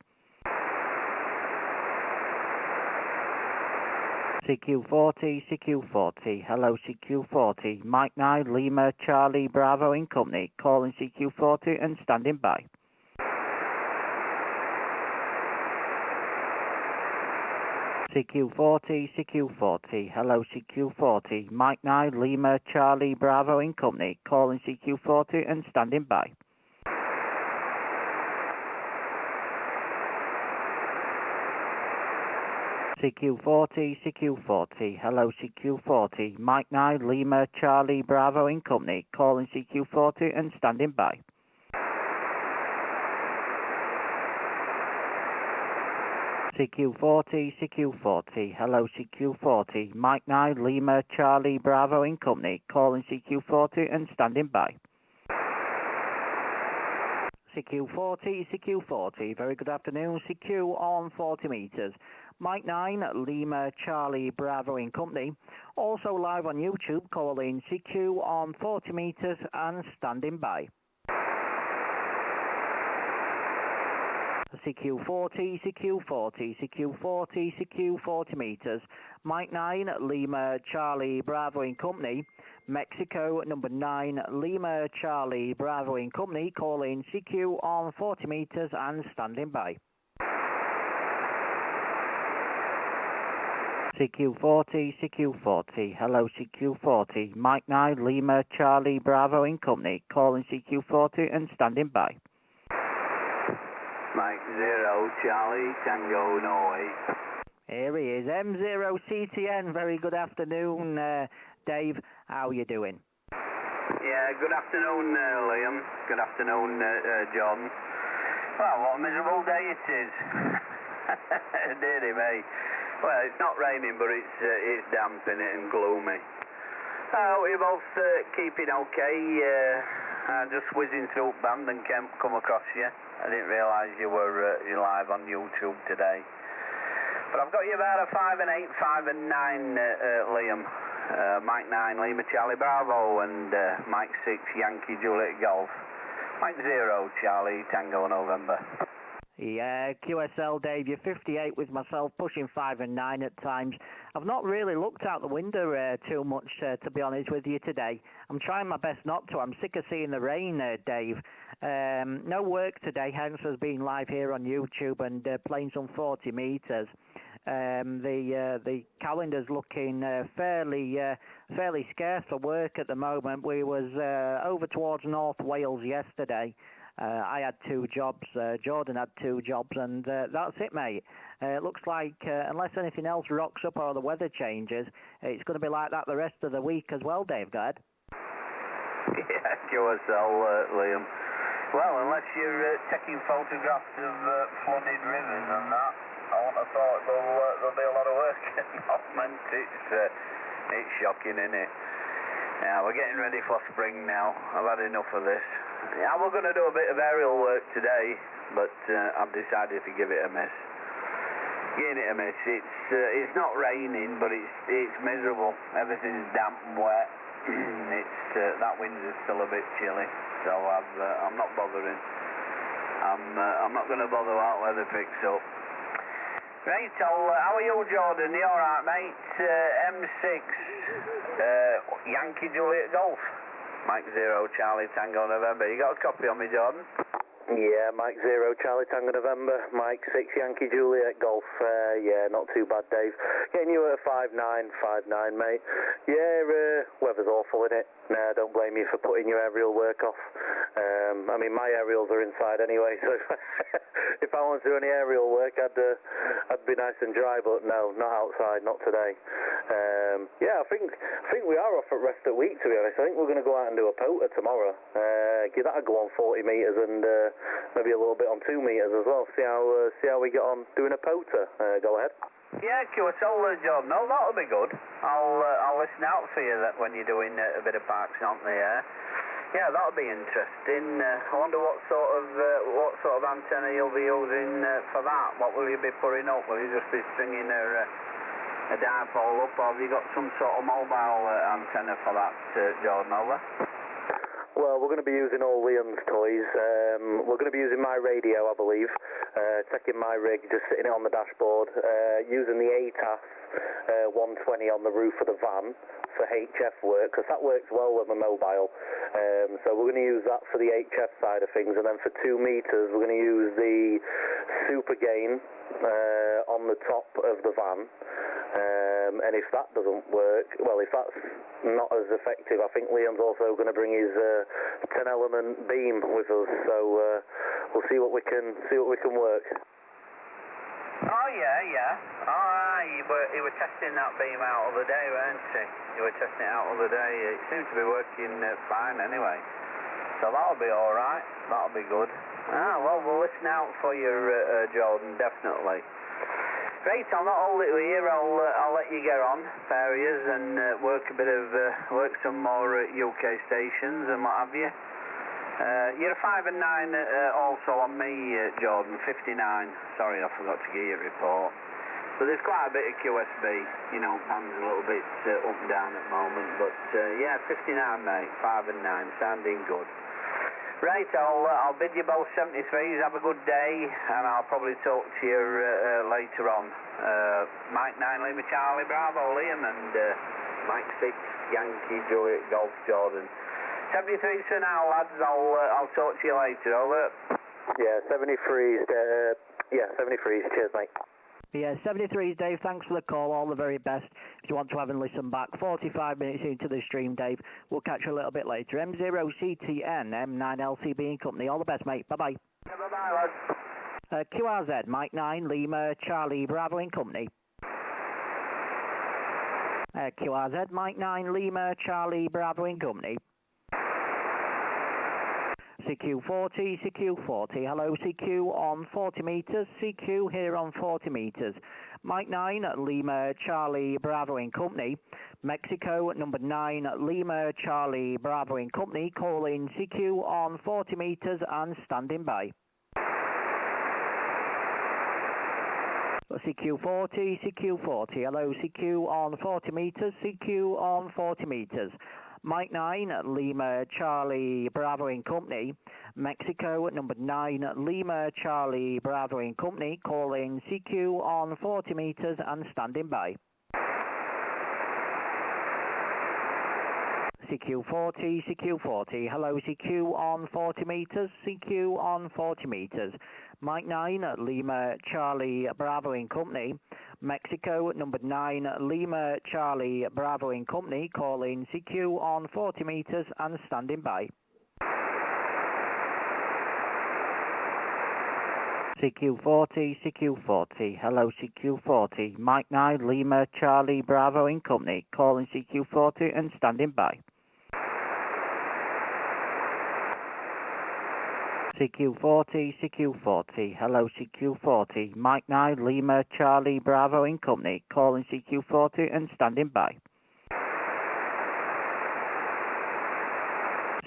CQ 40, CQ 40. Hello, CQ 40. Mike 9, Lima, Charlie, Bravo in company, calling CQ 40 and standing by. CQ 40, CQ 40. Hello, CQ 40. Mike 9, Lima, Charlie, Bravo in company, calling CQ 40 and standing by. CQ 40, CQ 40. Hello, CQ 40. Mike 9, Lima, Charlie, Bravo in company, calling CQ 40 and standing by. CQ 40, CQ 40. Hello, CQ 40. Mike 9, Lima, Charlie, Bravo in company, calling CQ 40 and standing by. CQ 40, CQ 40. Very good afternoon. CQ on 40 meters. Mike 9, Lima, Charlie, Bravo in company. Also live on YouTube, calling CQ on 40 meters and standing by. CQ 40, CQ 40, CQ 40, CQ 40 meters. Mike 9, Lima, Charlie, Bravo in company. Mexico, number 9, Lima, Charlie, Bravo in company, calling CQ on 40 meters and standing by. CQ 40, CQ 40. Hello, CQ 40. Mike 9, Lima, Charlie, Bravo in company, calling CQ 40 and standing by. Mike 0, Charlie, Tango, Norway. Here he is, M0CTN. Very good afternoon, Dave. How are you doing? Yeah, good afternoon, Liam. Good afternoon, John. Well, what a miserable day it is. Dearie me. Well, it's not raining, but it's damp in it and gloomy. We're both keeping okay. I just whizzing through band and come across you. I didn't realise you were live on YouTube today. But I've got you about a 5 and 8, 5 and 9, Liam. Mike 9, Lima, Charlie, Bravo, and Mike 6, Yankee, Juliet, Golf. Mike 0, Charlie, Tango, November. Yeah, QSL, Dave, you're 58 with myself, pushing 5 and 9 at times. I've not really looked out the window too much, to be honest with you today. I'm trying my best not to. I'm sick of seeing the rain, Dave. No work today, hence has been live here on YouTube and playing some 40 meters. The calendar's looking fairly scarce for work at the moment. We was over towards North Wales yesterday. I had 2 jobs, Jordan had 2 jobs, and that's it, mate. It looks like, unless anything else rocks up or the weather changes, it's going to be like that the rest of the week as well, Dave. Go ahead. Yeah, QSL, Liam. Well, unless you're taking photographs of flooded rivers and that, I wouldn't have thought there'll be a lot of work at the moment. It's shocking, isn't it? Yeah, we're getting ready for spring now. I've had enough of this. Yeah, we're going to do a bit of aerial work today, but I've decided to give it a miss. Giving it a miss. It's not raining, but it's miserable. Everything's damp and wet. It's that wind is still a bit chilly, so I'm not bothering. I'm not going to bother while weather picks up. Right, how are you, Jordan? You all right, mate? M6, Yankee Juliet Golf, Mike 0 Charlie Tango November. You got a copy on me, Jordan? Yeah, Mike 0 Charlie Tango November, Mike 6 Yankee Juliet Golf. Yeah, not too bad, Dave. Getting you at 5.9, mate. Yeah, weather's awful, innit? Nah, don't blame you for putting your aerial work off. I mean, my aerials are inside anyway, so if I want to do any aerial work, I'd be nice and dry, but no, not outside, not today. Yeah, I think we are off at rest at week, to be honest. I think we're going to go out and do a poter tomorrow. That'll go on 40 metres and maybe a little bit on 2 metres as well. See how we get on doing a poter. Go ahead. Yeah, QSL, Jordan. No, that'll be good. I'll listen out for you when you're doing a bit of parks on the air. Yeah, that'll be interesting. I wonder what sort of antenna you'll be using for that. What will you be putting up? Will you just be stringing a dipole up, or have you got some sort of mobile antenna for that, Jordan? Over. Well, we're going to be using all Liam's toys. We're going to be using my radio, I believe. Taking my rig, just sitting it on the dashboard. Using the ATAS 120 on the roof of the van for HF work, because that works well with my mobile. So we're going to use that for the HF side of things. And then for 2 metres, we're going to use the super gain on the top of the van. And if that doesn't work, well, if that's not as effective, I think Liam's also going to bring his 10-element beam with us. So we'll see what we can work. Oh yeah. You were testing that beam out the other day, weren't you? You were testing it out the other day. It seems to be working fine anyway. So that'll be all right. That'll be good. Well, we'll listen out for you, Jordan, definitely. Great, I'll not hold it here. I'll let you get on, areas, and work some more UK stations and what have you. You're a 5 and 9 also on me, Jordan. 59. Sorry, I forgot to give you a report. But there's quite a bit of QSB. You know, Pam's a little bit up and down at the moment. But yeah, 59, mate. 5 and 9, sounding good. Right, I'll bid you both 73s. Have a good day, and I'll probably talk to you later on. Mike 9 Lima Charlie Bravo Liam, and Mike 6 Yankee Juliet Golf Jordan. 73s for now, lads. I'll talk to you later. Over. Yeah, 73s. 73s. Cheers, mate. Yeah, 73s, Dave. Thanks for the call. All the very best. If you want to have a listen back, 45 minutes into the stream, Dave. We'll catch you a little bit later. M0CTN, M9LCB and Company. All the best, mate. Bye-bye. Yeah, bye-bye, lads. QRZ, Mike 9, Lima, Charlie, Bravo and Company. QRZ, Mike 9, Lima, Charlie, Bravo and Company. CQ40, CQ40, hello CQ on 40 metres, CQ here on 40 metres. Mike 9, Lima, Charlie, Bravo and Company. Mexico, number 9, Lima, Charlie, Bravo and Company, calling CQ on 40 metres and standing by. CQ40, CQ40, hello CQ on 40 metres, CQ on 40 metres. Mike 9, Lima, Charlie, Bravo and Company. Mexico, number 9, Lima, Charlie, Bravo and Company, calling CQ on 40 metres and standing by. CQ40, CQ40, hello CQ on 40 metres, CQ on 40 metres. Mike 9, Lima, Charlie, Bravo and Company. Mexico, number 9, Lima, Charlie, Bravo and Company, calling CQ on 40 metres and standing by. CQ40, CQ40, hello CQ40, Mike 9, Lima, Charlie, Bravo and Company, calling CQ40 and standing by. CQ40, CQ40, hello CQ40, Mike 9, Lima, Charlie, Bravo and Company, calling CQ40 and standing by.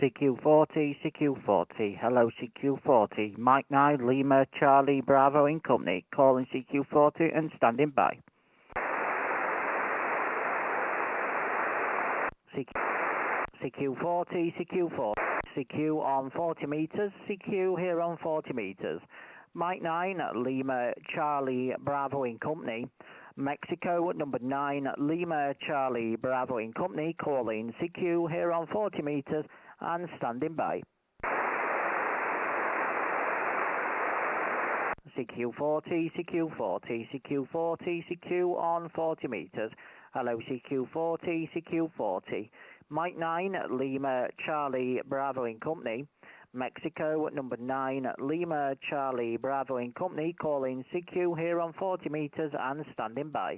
CQ40, CQ40, hello CQ40, Mike 9, Lima, Charlie, Bravo and Company, calling CQ40 and standing by. CQ40, CQ40, CQ on 40 meters, CQ here on 40 meters. Mike 9, Lima Charlie Bravo in company. Mexico, number 9, Lima Charlie Bravo in company, calling CQ here on 40 meters and standing by. CQ40, CQ40, CQ40, CQ on 40 meters. Hello, CQ40, CQ40. Mike 9, Lima Charlie Bravo in company. Mexico, number 9, Lima Charlie Bravo in company, calling CQ here on 40 meters and standing by.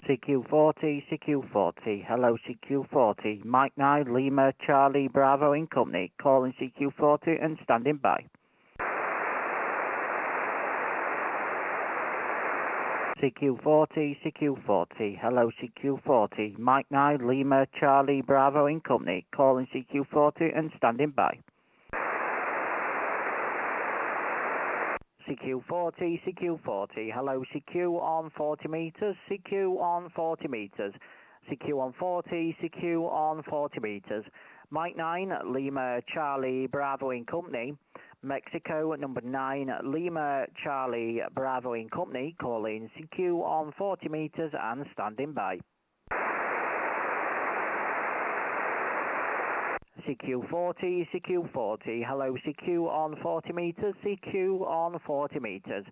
CQ40, CQ40, hello CQ40, Mike 9, Lima Charlie Bravo in company, calling CQ40 and standing by. CQ40, CQ40, hello CQ40, Mike 9, Lima Charlie Bravo in company, calling CQ40 and standing by. CQ40, CQ40, hello CQ on 40 meters, CQ on 40 meters, CQ on 40, CQ on 40 meters, Mike 9, Lima Charlie Bravo in company, Mexico, number 9, Lima Charlie Bravo in company, calling CQ on 40 meters and standing by. CQ40, CQ40, hello CQ on 40 meters, CQ on 40 meters.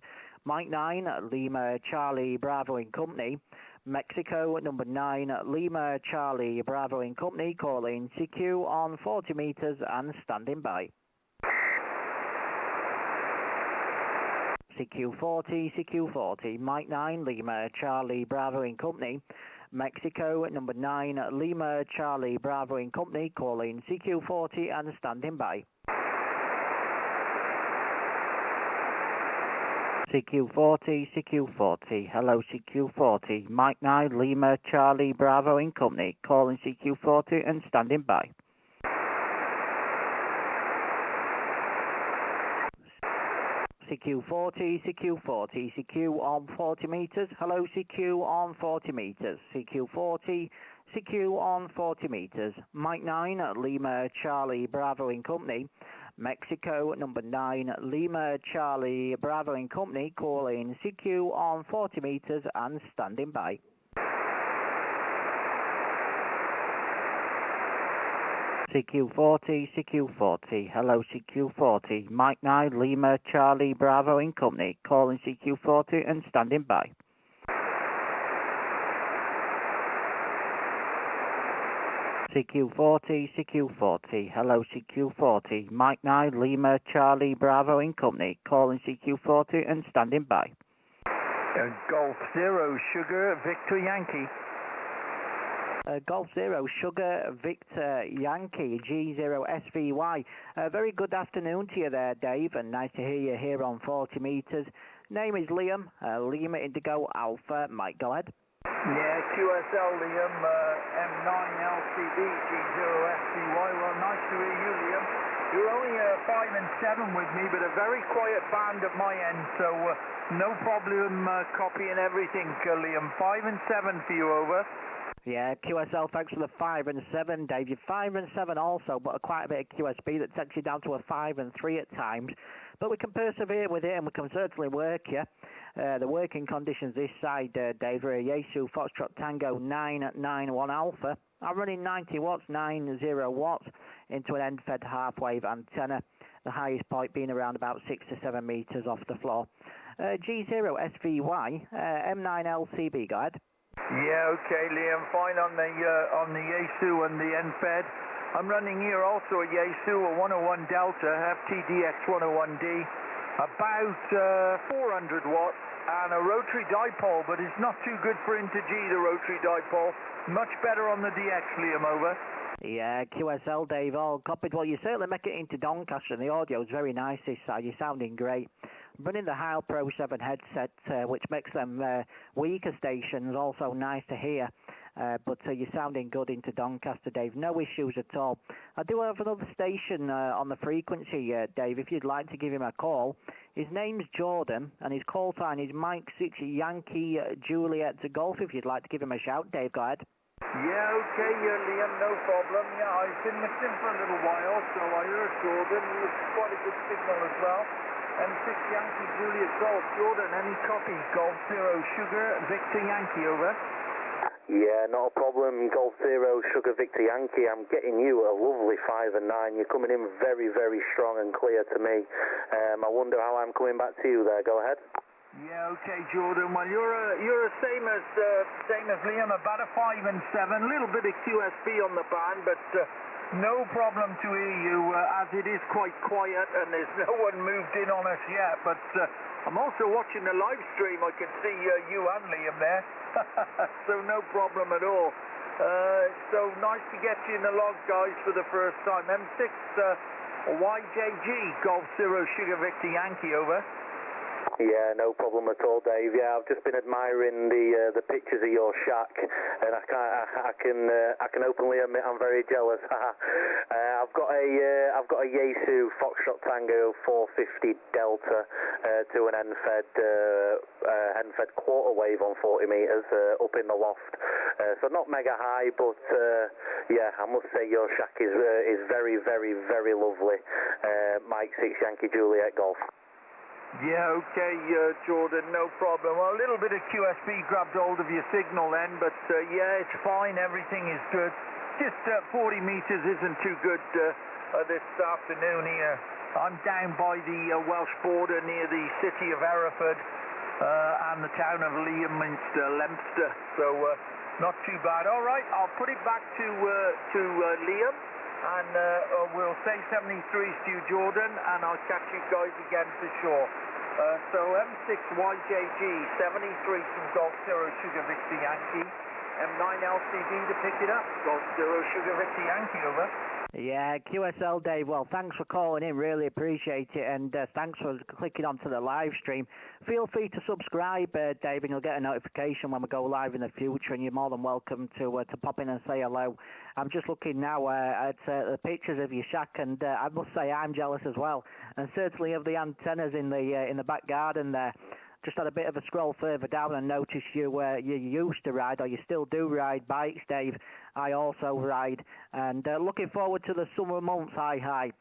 Mike 9, Lima Charlie Bravo in company, Mexico, number 9, Lima Charlie Bravo in company, calling CQ on 40 meters and standing by. CQ40, CQ40, Mike 9, Lima Charlie Bravo in company, Mexico, number 9, Lima Charlie Bravo in company, calling CQ40 and standing by. CQ40, CQ40, hello CQ40, Mike 9, Lima Charlie Bravo in company, calling CQ40 and standing by. CQ40, CQ40, CQ on 40 meters, hello CQ on 40 meters, CQ40, CQ on 40 meters, Mike 9, Lima Charlie Bravo in company, Mexico, number 9, Lima Charlie Bravo in company, calling CQ on 40 meters and standing by. CQ40, CQ40, hello CQ40, Mike 9, Lima Charlie Bravo in company, calling CQ40 and standing by. CQ40, CQ40, hello CQ40, Mike 9, Lima Charlie Bravo in company, calling CQ40 and standing by. Golf Zero Sugar Victor Yankee. Golf Zero Sugar Victor Yankee G0SVY. Very good afternoon to you there, Dave, and nice to hear you here on 40 meters. Name is Liam, Lima Indigo Alpha. Mike, go ahead. Yeah, QSL Liam M9LCB G0SVY. Well, nice to hear you, Liam. You're only 5 and 7 with me, but a very quiet band at my end, so no problem copying everything, Liam. 5 and 7 for you, over. Yeah, QSL, thanks for the 5 and 7, Dave. You're 5 and 7 also, but quite a bit of QSB that takes you down to a 5 and 3 at times. But we can persevere with it, and we can certainly work you. The working conditions this side, Dave, are a Yaesu Foxtrot Tango 991 Alpha. I'm running 90 watts, 90 watts, into an end-fed half-wave antenna. The highest point being around about 6 to 7 meters off the floor. G0SVY, M9LCB, go ahead. Yeah, okay, Liam. Fine on the Yaesu and the NFED. I'm running here also a Yaesu, a 101 Delta, FTDX 101D, about 400 watts, and a rotary dipole, but it's not too good for Inter G, the rotary dipole. Much better on the DX, Liam, over. Yeah, QSL, Dave, all copied. Well, you certainly make it into Doncaster, and the audio is very nice this side. You're sounding great. I'm running the Heil Pro 7 headset, which makes them weaker stations also nice to hear. but you're sounding good into Doncaster, Dave. No issues at all. I do have another station on the frequency, Dave, if you'd like to give him a call. His name's Jordan, and his call sign is Mike 6 Yankee Juliet Golf. If you'd like to give him a shout, Dave, go ahead. Yeah, okay, Liam, no problem. Yeah, I've been listening for a little while, so I heard Jordan. He was quite a good signal as well. M6 Yankee Juliet Golf. Jordan, any copy? Golf 0 Sugar Victor Yankee, over. Yeah, not a problem. Golf 0 Sugar Victor Yankee. I'm getting you a lovely 5 and 9. You're coming in very, very strong and clear to me. I wonder how I'm coming back to you there. Go ahead. Yeah, okay, Jordan. Well, you're same as Liam, about a 5 and 7. A little bit of QSB on the band, but no problem to hear you, as it is quite quiet and there's no one moved in on us yet. But I'm also watching the live stream. I can see you and Liam there, so no problem at all. So nice to get you in the log, guys, for the first time. M6 YJG Golf 0 Sugar Victor Yankee, over. Yeah, no problem at all, Dave. Yeah, I've just been admiring the pictures of your shack, and I can openly admit I'm very jealous. I've got a Yaesu Foxtrot Tango 450 Delta to an end-fed quarter wave on 40 meters up in the loft. So not mega high, but yeah, I must say your shack is very, very, very lovely. Mike 6 Yankee Juliet Golf. Yeah, okay, Jordan, no problem. Well, a little bit of QSB grabbed hold of your signal then, but yeah, it's fine, everything is good. Just 40 meters isn't too good this afternoon here. I'm down by the Welsh border near the city of Hereford and the town of Leamminster, so not too bad. All right, I'll put it back to Liam, and we'll say 73s to you, Jordan, and I'll catch you guys again for sure. So M6 YJG 73 from Golf 0 Sugar Victor Yankee, M9LCB to pick it up. Golf 0 Sugar Victor Yankee, over. Yeah, QSL, Dave. Well, thanks for calling in. Really appreciate it. And thanks for clicking onto the live stream. Feel free to subscribe, Dave, and you'll get a notification when we go live in the future. And you're more than welcome to pop in and say hello. I'm just looking now at the pictures of your shack, and I must say I'm jealous as well. And certainly of the antennas in the back garden there. Just had a bit of a scroll further down and noticed you used to ride, or you still do ride bikes, Dave. I also ride, and looking forward to the summer months, hi.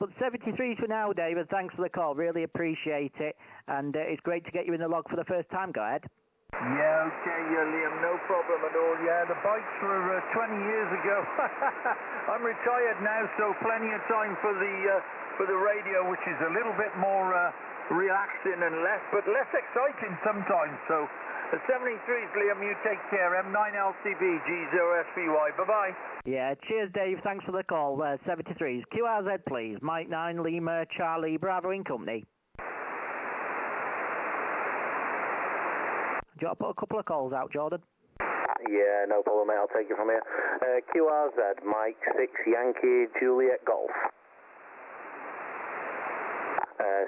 But 73 for now, David. Thanks for the call. Really appreciate it, and it's great to get you in the log for the first time. Go ahead. Yeah, okay, Liam, no problem at all. Yeah, the bikes were 20 years ago. I'm retired now, so plenty of time for the radio, which is a little bit more relaxing and less exciting sometimes. So the 73s, Liam, you take care. M9LCB G0SBY. Bye-bye. Yeah, cheers, Dave. Thanks for the call. 73s. QRZ, please. Mike 9 Lima Charlie Bravo in company. Do you want to put a couple of calls out, Jordan? Yeah, no problem, mate. I'll take it from here. QRZ, Mike 6 Yankee Juliet Golf.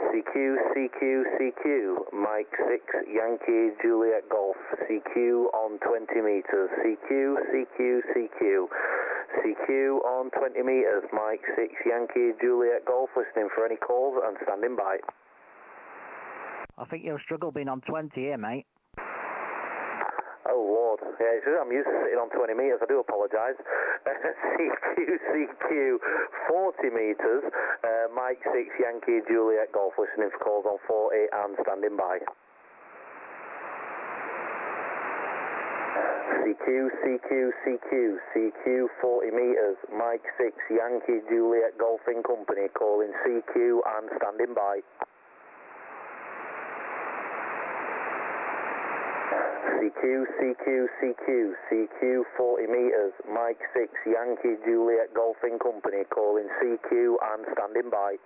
CQ, Mike 6 Yankee Juliet Golf. CQ on 20 meters. CQ on 20 meters. Mike 6 Yankee Juliet Golf. Listening for any calls and standing by. I think you'll struggle being on 20 here, mate. Oh, Lord. Yeah, I'm used to sitting on 20 metres. I do apologise. CQ, 40 metres. Mike 6 Yankee Juliet Golf. Listening for calls on 40 and standing by. CQ, 40 metres. Mike 6 Yankee Juliet Golfing Company. Calling CQ and standing by. CQ, 40 metres, Mike 6 Yankee Juliet Golfing Company, calling CQ and standing by.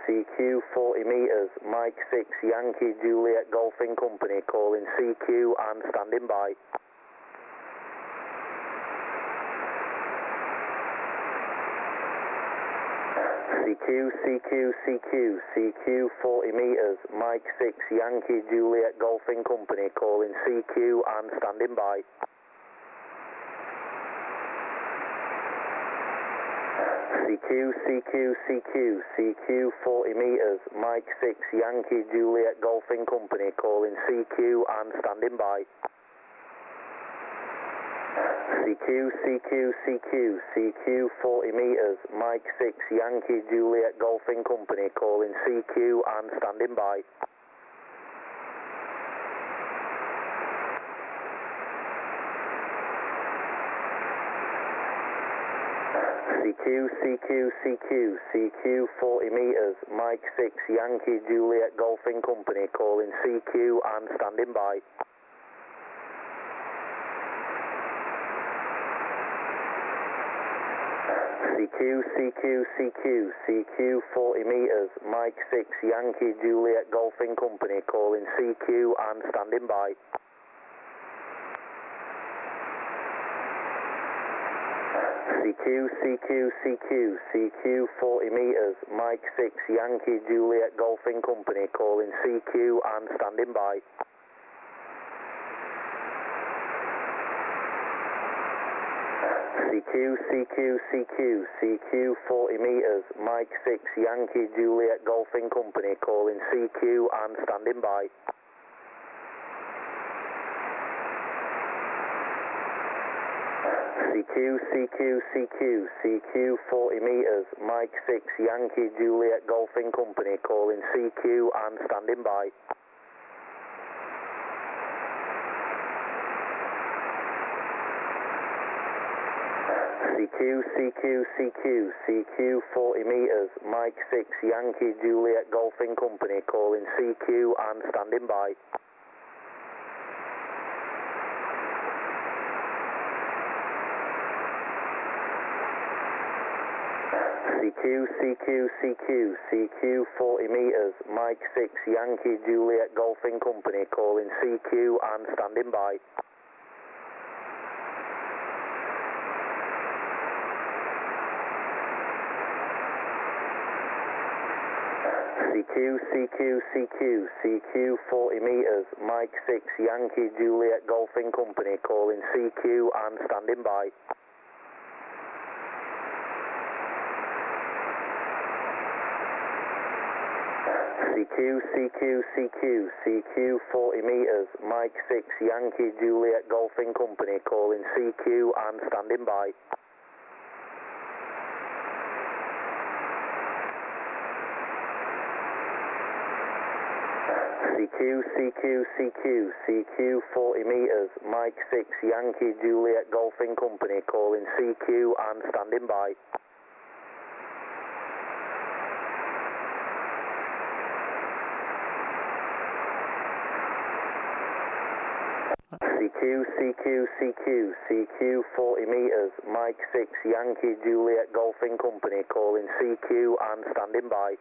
CQ, 40 metres, Mike 6 Yankee Juliet Golfing Company, calling CQ and standing by. CQ, CQ, CQ, CQ 40 metres, Mike 6, Yankee Juliet Golfing Company, calling CQ and standing by. CQ, CQ, CQ, CQ 40 metres, Mike 6, Yankee Juliet Golfing Company, calling CQ and standing by. CQ, CQ, CQ, CQ 40 metres, Mike 6, Yankee Juliet Golfing Company, calling CQ and standing by. CQ, CQ, CQ, CQ 40 metres, Mike 6, Yankee Juliet Golfing Company, calling CQ and standing by. CQ, CQ, CQ, CQ 40 metres, Mike 6, Yankee Juliet Golfing Company, calling CQ and standing by. CQ, CQ, CQ, CQ 40 metres, Mike 6, Yankee Juliet Golfing Company, calling CQ and standing by. CQ, CQ, CQ, CQ 40 metres, Mike 6, Yankee Juliet Golfing Company, calling CQ and standing by. CQ, CQ, CQ, CQ 40 metres, Mike 6, Yankee Juliet Golfing Company, calling CQ and standing by. CQ, CQ, CQ, CQ 40 metres, Mike 6, Yankee Juliet Golfing Company, calling CQ and standing by. CQ, CQ, CQ, CQ 40 metres, Mike 6, Yankee Juliet Golfing Company, calling CQ and standing by. CQ, CQ, CQ, CQ 40 metres, Mike 6, Yankee Juliet Golfing Company, calling CQ and standing by. CQ, CQ, CQ, CQ 40 metres, Mike 6, Yankee Juliet Golfing Company, calling CQ and standing by. CQ, CQ, CQ, CQ 40 metres, Mike 6, Yankee Juliet Golfing Company, calling CQ and standing by. CQ, CQ, CQ, CQ 40 metres, Mike 6, Yankee Juliet Golfing Company, calling CQ and standing by.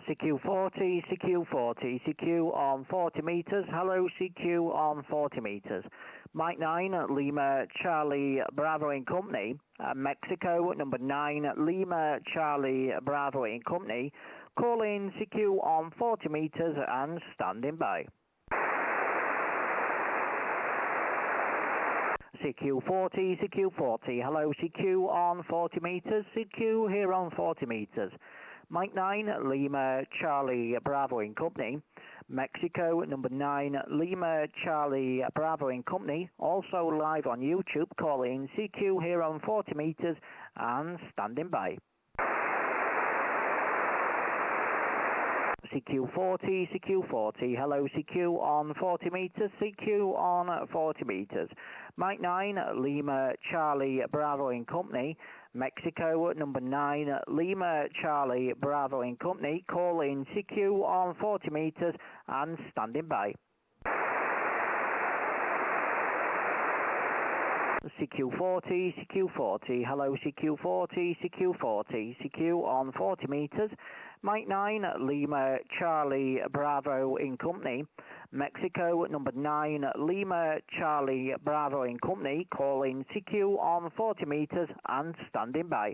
CQ40, CQ40, CQ on 40 metres. Hello, CQ on 40 metres. Mike 9, Lima Charlie Bravo and Company. Mexico, number 9, Lima Charlie Bravo and Company. Calling CQ on 40 metres and standing by. CQ40, CQ40. Hello, CQ on 40 metres. CQ here on 40 metres. Mike 9, Lima Charlie Bravo and Company. Mexico, number 9, Lima Charlie Bravo and Company. Also live on YouTube, calling CQ here on 40 metres and standing by. CQ40, CQ40. Hello, CQ on 40 metres. CQ on 40 metres. Mike 9, Lima Charlie Bravo and Company. Mexico, number 9, Lima Charlie Bravo and Company. Calling CQ on 40 metres and standing by. CQ40, CQ40, hello CQ40, CQ40, CQ on 40 metres, Mike 9, Lima, Charlie, Bravo in company, Mexico, number 9, Lima, Charlie, Bravo in company, calling CQ on 40 metres and standing by.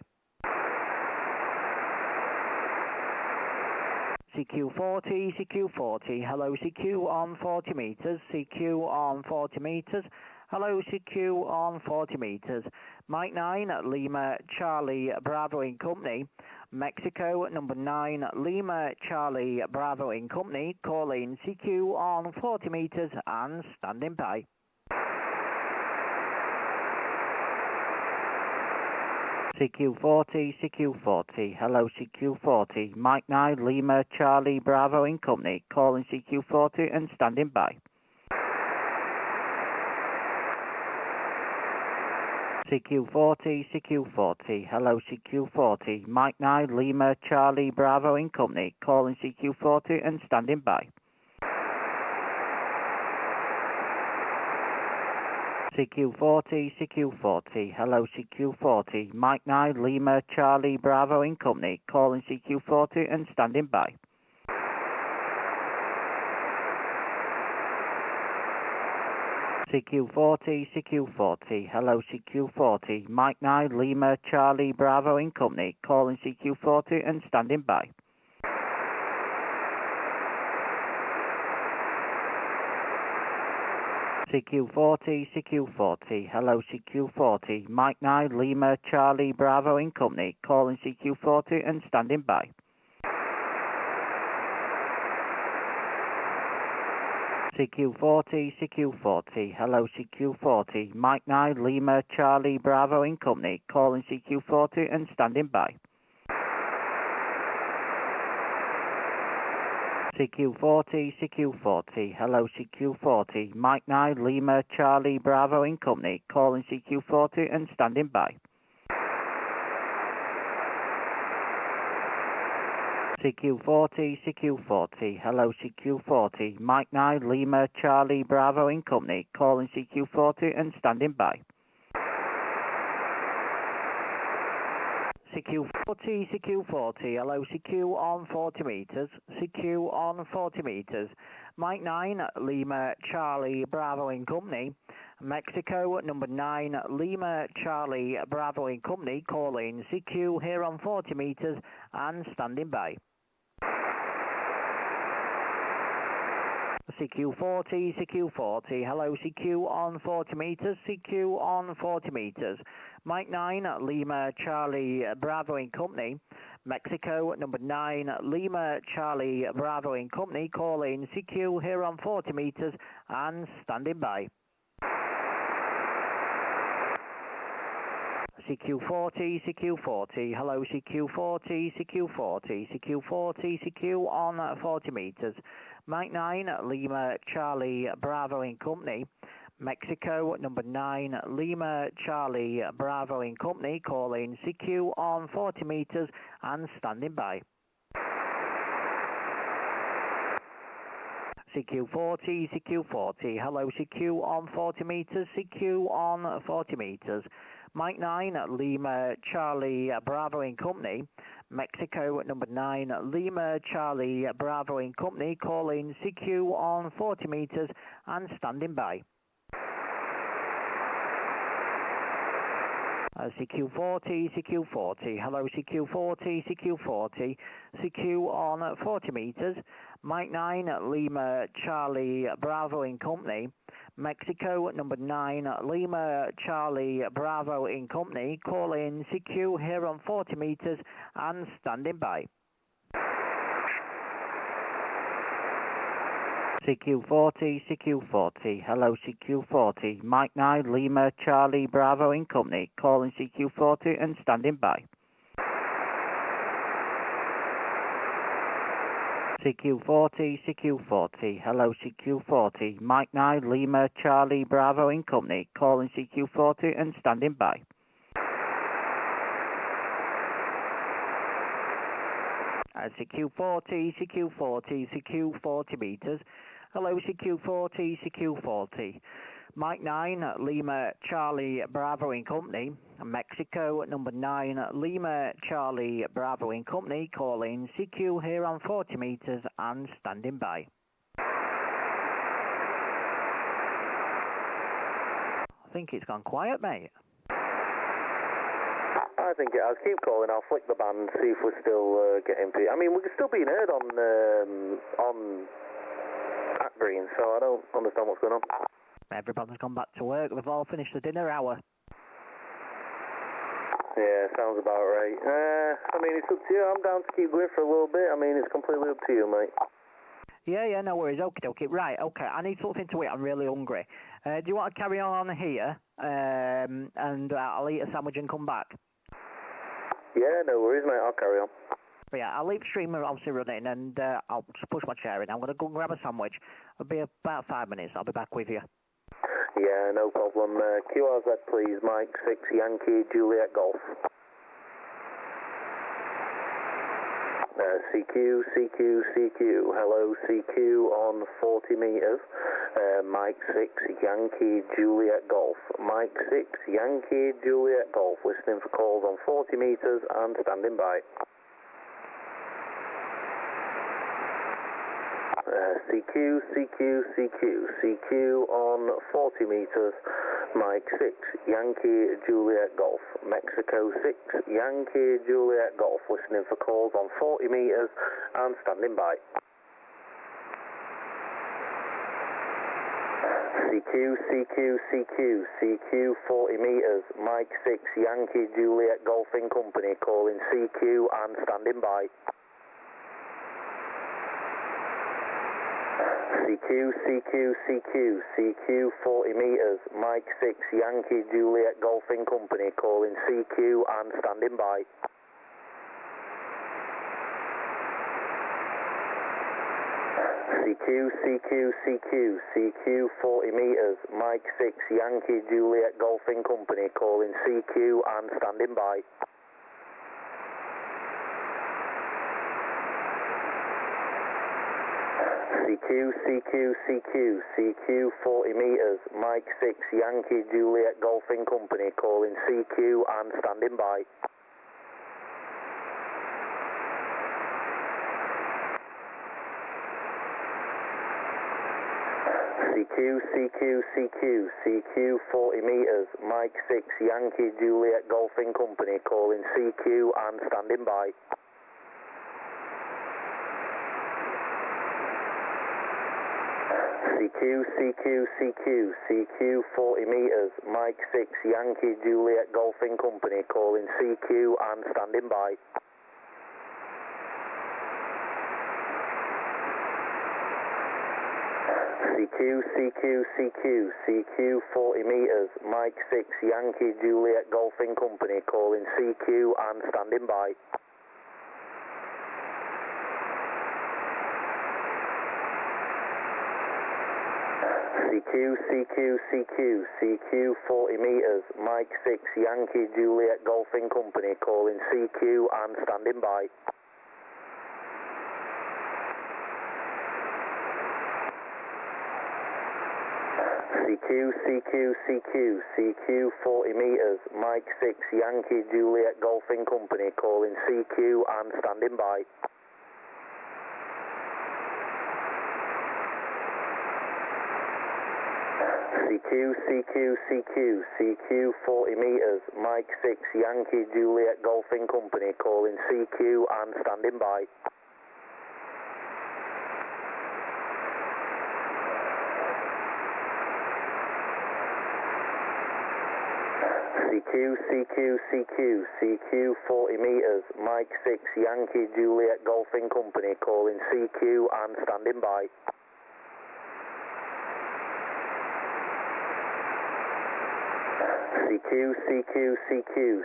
CQ40, CQ40, hello CQ on 40 metres, CQ on 40 metres, hello CQ on 40 metres, Mike 9, Lima, Charlie, Bravo in company, Mexico, number 9, Lima, Charlie, Bravo in company, calling CQ on 40 metres and standing by. CQ40, CQ40, hello CQ40, Mike 9, Lima, Charlie, Bravo in company, calling CQ40 and standing by. CQ40, CQ40, hello CQ40, Mike 9, Lima, Charlie, Bravo in company, calling CQ40 and standing by. CQ40, CQ40, hello CQ40, Mike 9, Lima, Charlie, Bravo in company, calling CQ40 and standing by. CQ40, CQ40, hello CQ40, Mike 9, Lima, Charlie, Bravo in company, calling CQ40 and standing by. CQ40, CQ40, hello CQ40, Mike 9, Lima, Charlie, Bravo in company, calling CQ40 and standing by. CQ40, CQ40, hello CQ40, Mike 9, Lima, Charlie, Bravo in company, calling CQ40 and standing by. CQ40, CQ40, hello CQ40, Mike 9, Lima, Charlie, Bravo in company, calling CQ40 and standing by. CQ40, CQ40, hello CQ40, Mike 9, Lima, Charlie, Bravo in company, calling CQ40 and standing by. CQ40, CQ40, hello CQ on 40 metres, CQ on 40 metres, Mike 9, Lima, Charlie, Bravo in company, Mexico, number 9, Lima, Charlie, Bravo in company, calling CQ here on 40 metres and standing by. CQ40, CQ40, hello CQ on 40 metres, CQ on 40 metres, Mike 9, Lima, Charlie, Bravo in company, Mexico, number 9, Lima, Charlie, Bravo in company, calling CQ here on 40 metres and standing by. CQ40, CQ40, hello CQ40, CQ40, CQ40, CQ on 40 metres, Mike 9, Lima, Charlie, Bravo in company, Mexico, number 9, Lima, Charlie, Bravo in company, calling CQ on 40 metres and standing by. CQ40, CQ40, hello CQ on 40 metres, CQ on 40 metres, Mike 9, Lima, Charlie, Bravo in company, Mexico, number 9, Lima, Charlie, Bravo in company, calling CQ on 40 metres and standing by. CQ40, CQ40, hello CQ40, CQ40, CQ on 40 metres, Mike 9, Lima, Charlie, Bravo in company, Mexico, number 9, Lima, Charlie, Bravo in company, calling CQ here on 40 metres and standing by. CQ40, CQ40, hello CQ40, Mike 9, Lima, Charlie, Bravo in company, calling CQ40 and standing by. CQ40, CQ40, hello CQ40, Mike 9, Lima, Charlie, Bravo in company, calling CQ40 and standing by. CQ40, CQ40, CQ 40 metres, hello CQ40, CQ40, Mike 9, Lima Charlie Bravo in company. Mexico number 9, Lima Charlie Bravo in company, calling CQ here on 40 meters and standing by. I think it's gone quiet, mate. I think it has. Keep calling. I'll flick the band, see if we're still getting... I mean, we're still being heard on at Green, so I don't understand what's going on. Everybody's gone back to work. We've all finished the dinner hour. Yeah, sounds about right. I mean, it's up to you. I'm down to keep going for a little bit. I mean, it's completely up to you, mate. Yeah, no worries. Okay. Right, okay. I need something to eat. I'm really hungry. Do you want to carry on here? And I'll eat a sandwich and come back. Yeah, no worries, mate. I'll carry on. But yeah, I'll leave streamer obviously running, and I'll just push my chair in. I'm going to go and grab a sandwich. It'll be about 5 minutes. I'll be back with you. Yeah, no problem. QRZ, please. Mike 6, Yankee, Juliet Golf. CQ. Hello, CQ on 40 meters. Mike 6, Yankee, Juliet Golf. Mike 6, Yankee, Juliet Golf. Listening for calls on 40 meters and standing by. CQ on 40 meters. Mike 6, Yankee, Juliet Golf. Mexico 6, Yankee, Juliet Golf. Listening for calls on 40 meters and standing by. CQ 40 meters. Mike 6, Yankee, Juliet Golfing Company. Calling CQ and standing by. CQ 40 meters. Mike 6, Yankee, Juliet Golfing Company. Calling CQ and standing by. CQ 40 meters. Mike 6, Yankee, Juliet Golfing Company. Calling CQ and standing by. CQ 40 meters. Mike 6, Yankee, Juliet Golfing Company. Calling CQ and standing by. CQ 40 meters. Mike 6, Yankee, Juliet Golfing Company. Calling CQ and standing by. CQ 40 meters. Mike 6, Yankee, Juliet Golfing Company. Calling CQ and standing by. CQ 40 meters. Mike 6, Yankee, Juliet Golfing Company. Calling CQ and standing by. CQ 40 meters. Mike 6, Yankee, Juliet Golfing Company. Calling CQ and standing by. CQ 40 meters. Mike 6, Yankee, Juliet Golfing Company. Calling CQ and standing by. CQ 40 meters. Mike 6, Yankee, Juliet Golfing Company. Calling CQ and standing by. CQ 40 meters. Mike 6, Yankee, Juliet Golfing Company. Calling CQ and standing by.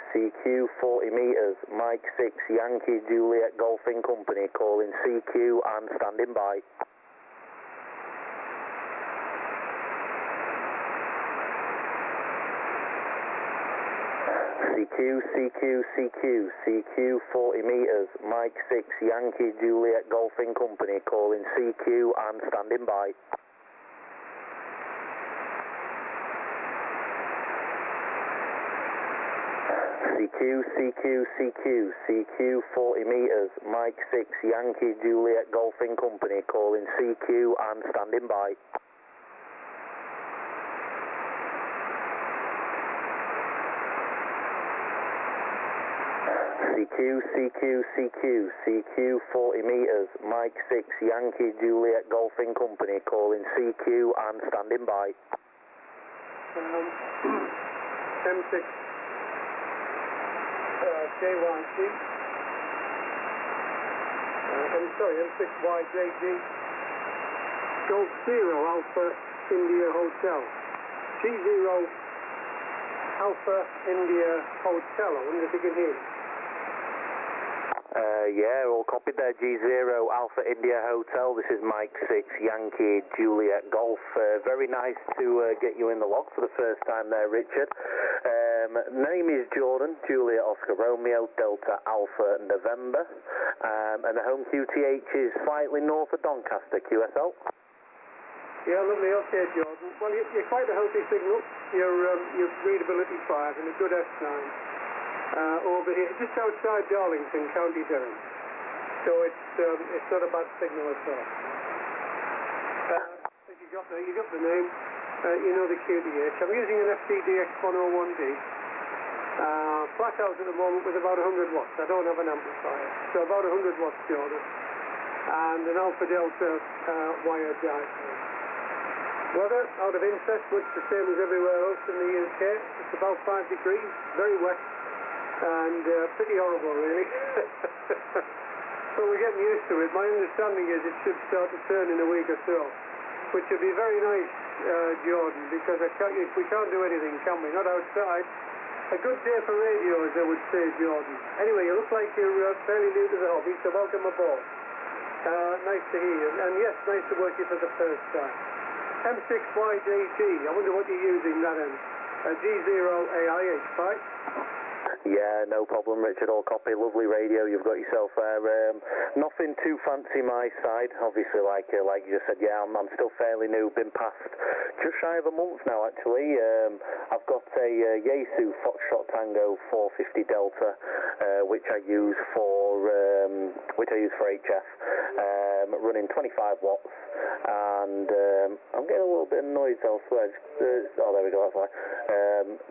CQ 40 meters. Mike 6, Yankee, Juliet Golfing Company. Calling CQ and standing by. CQ 40 meters. Mike 6, Yankee, Juliet Golfing Company. Calling CQ and standing by. CQ 40 meters, Mike 6 Yankee Juliet Golfing Company calling CQ and standing by. CQ 40 meters, Mike 6 Yankee Juliet Golfing Company calling CQ and standing by. M6 JYG. I'm sorry, M6YJG. Golf 0 Alpha India Hotel. G0 Alpha India Hotel. I wonder if you can hear. Yeah, all copied there. G0 Alpha India Hotel. This is Mike 6 Yankee Juliet Golf. Very nice to get you in the log for the first time there, Richard. Name is Jordan, Juliet Oscar Romeo, Delta Alpha November. And the home QTH is slightly north of Doncaster, QSL. Yeah, lovely. Okay, Jordan. Well, you're quite a healthy signal. Your readability 5 and a good S9. Over here, just outside Darlington, County Durham. So it's not a bad signal at all. If you got the name, you know the QTH. I'm using an FTDX 101D. Flat out at the moment with about 100 watts. I don't have an amplifier, so about 100 watts, Jordan. And an Alpha Delta wired diaphragm. Weather, out of interest, much the same as everywhere else in the UK. It's about 5 degrees, very wet. And pretty horrible, really. But we're getting used to it. My understanding is it should start to turn in a week or so, which would be very nice, Jordan, because we can't do anything, can we? Not outside. A good day for radios, I would say, Jordan. Anyway, you look like you're fairly new to the hobby, so welcome aboard. Nice to hear you. And yes, nice to work you for the first time. M6YJG, I wonder what you're using that in. G0AIH, right? Yeah, no problem, Richard. All copy. Lovely radio you've got yourself there. Nothing too fancy my side. Obviously, like you just said, yeah, I'm still fairly new. Been past just shy of a month now, actually. I've got a Yaesu Foxtrot Tango 450 Delta, which I use for HF, running 25 watts. And I'm getting a little bit of noise elsewhere. Oh, there we go. That's why.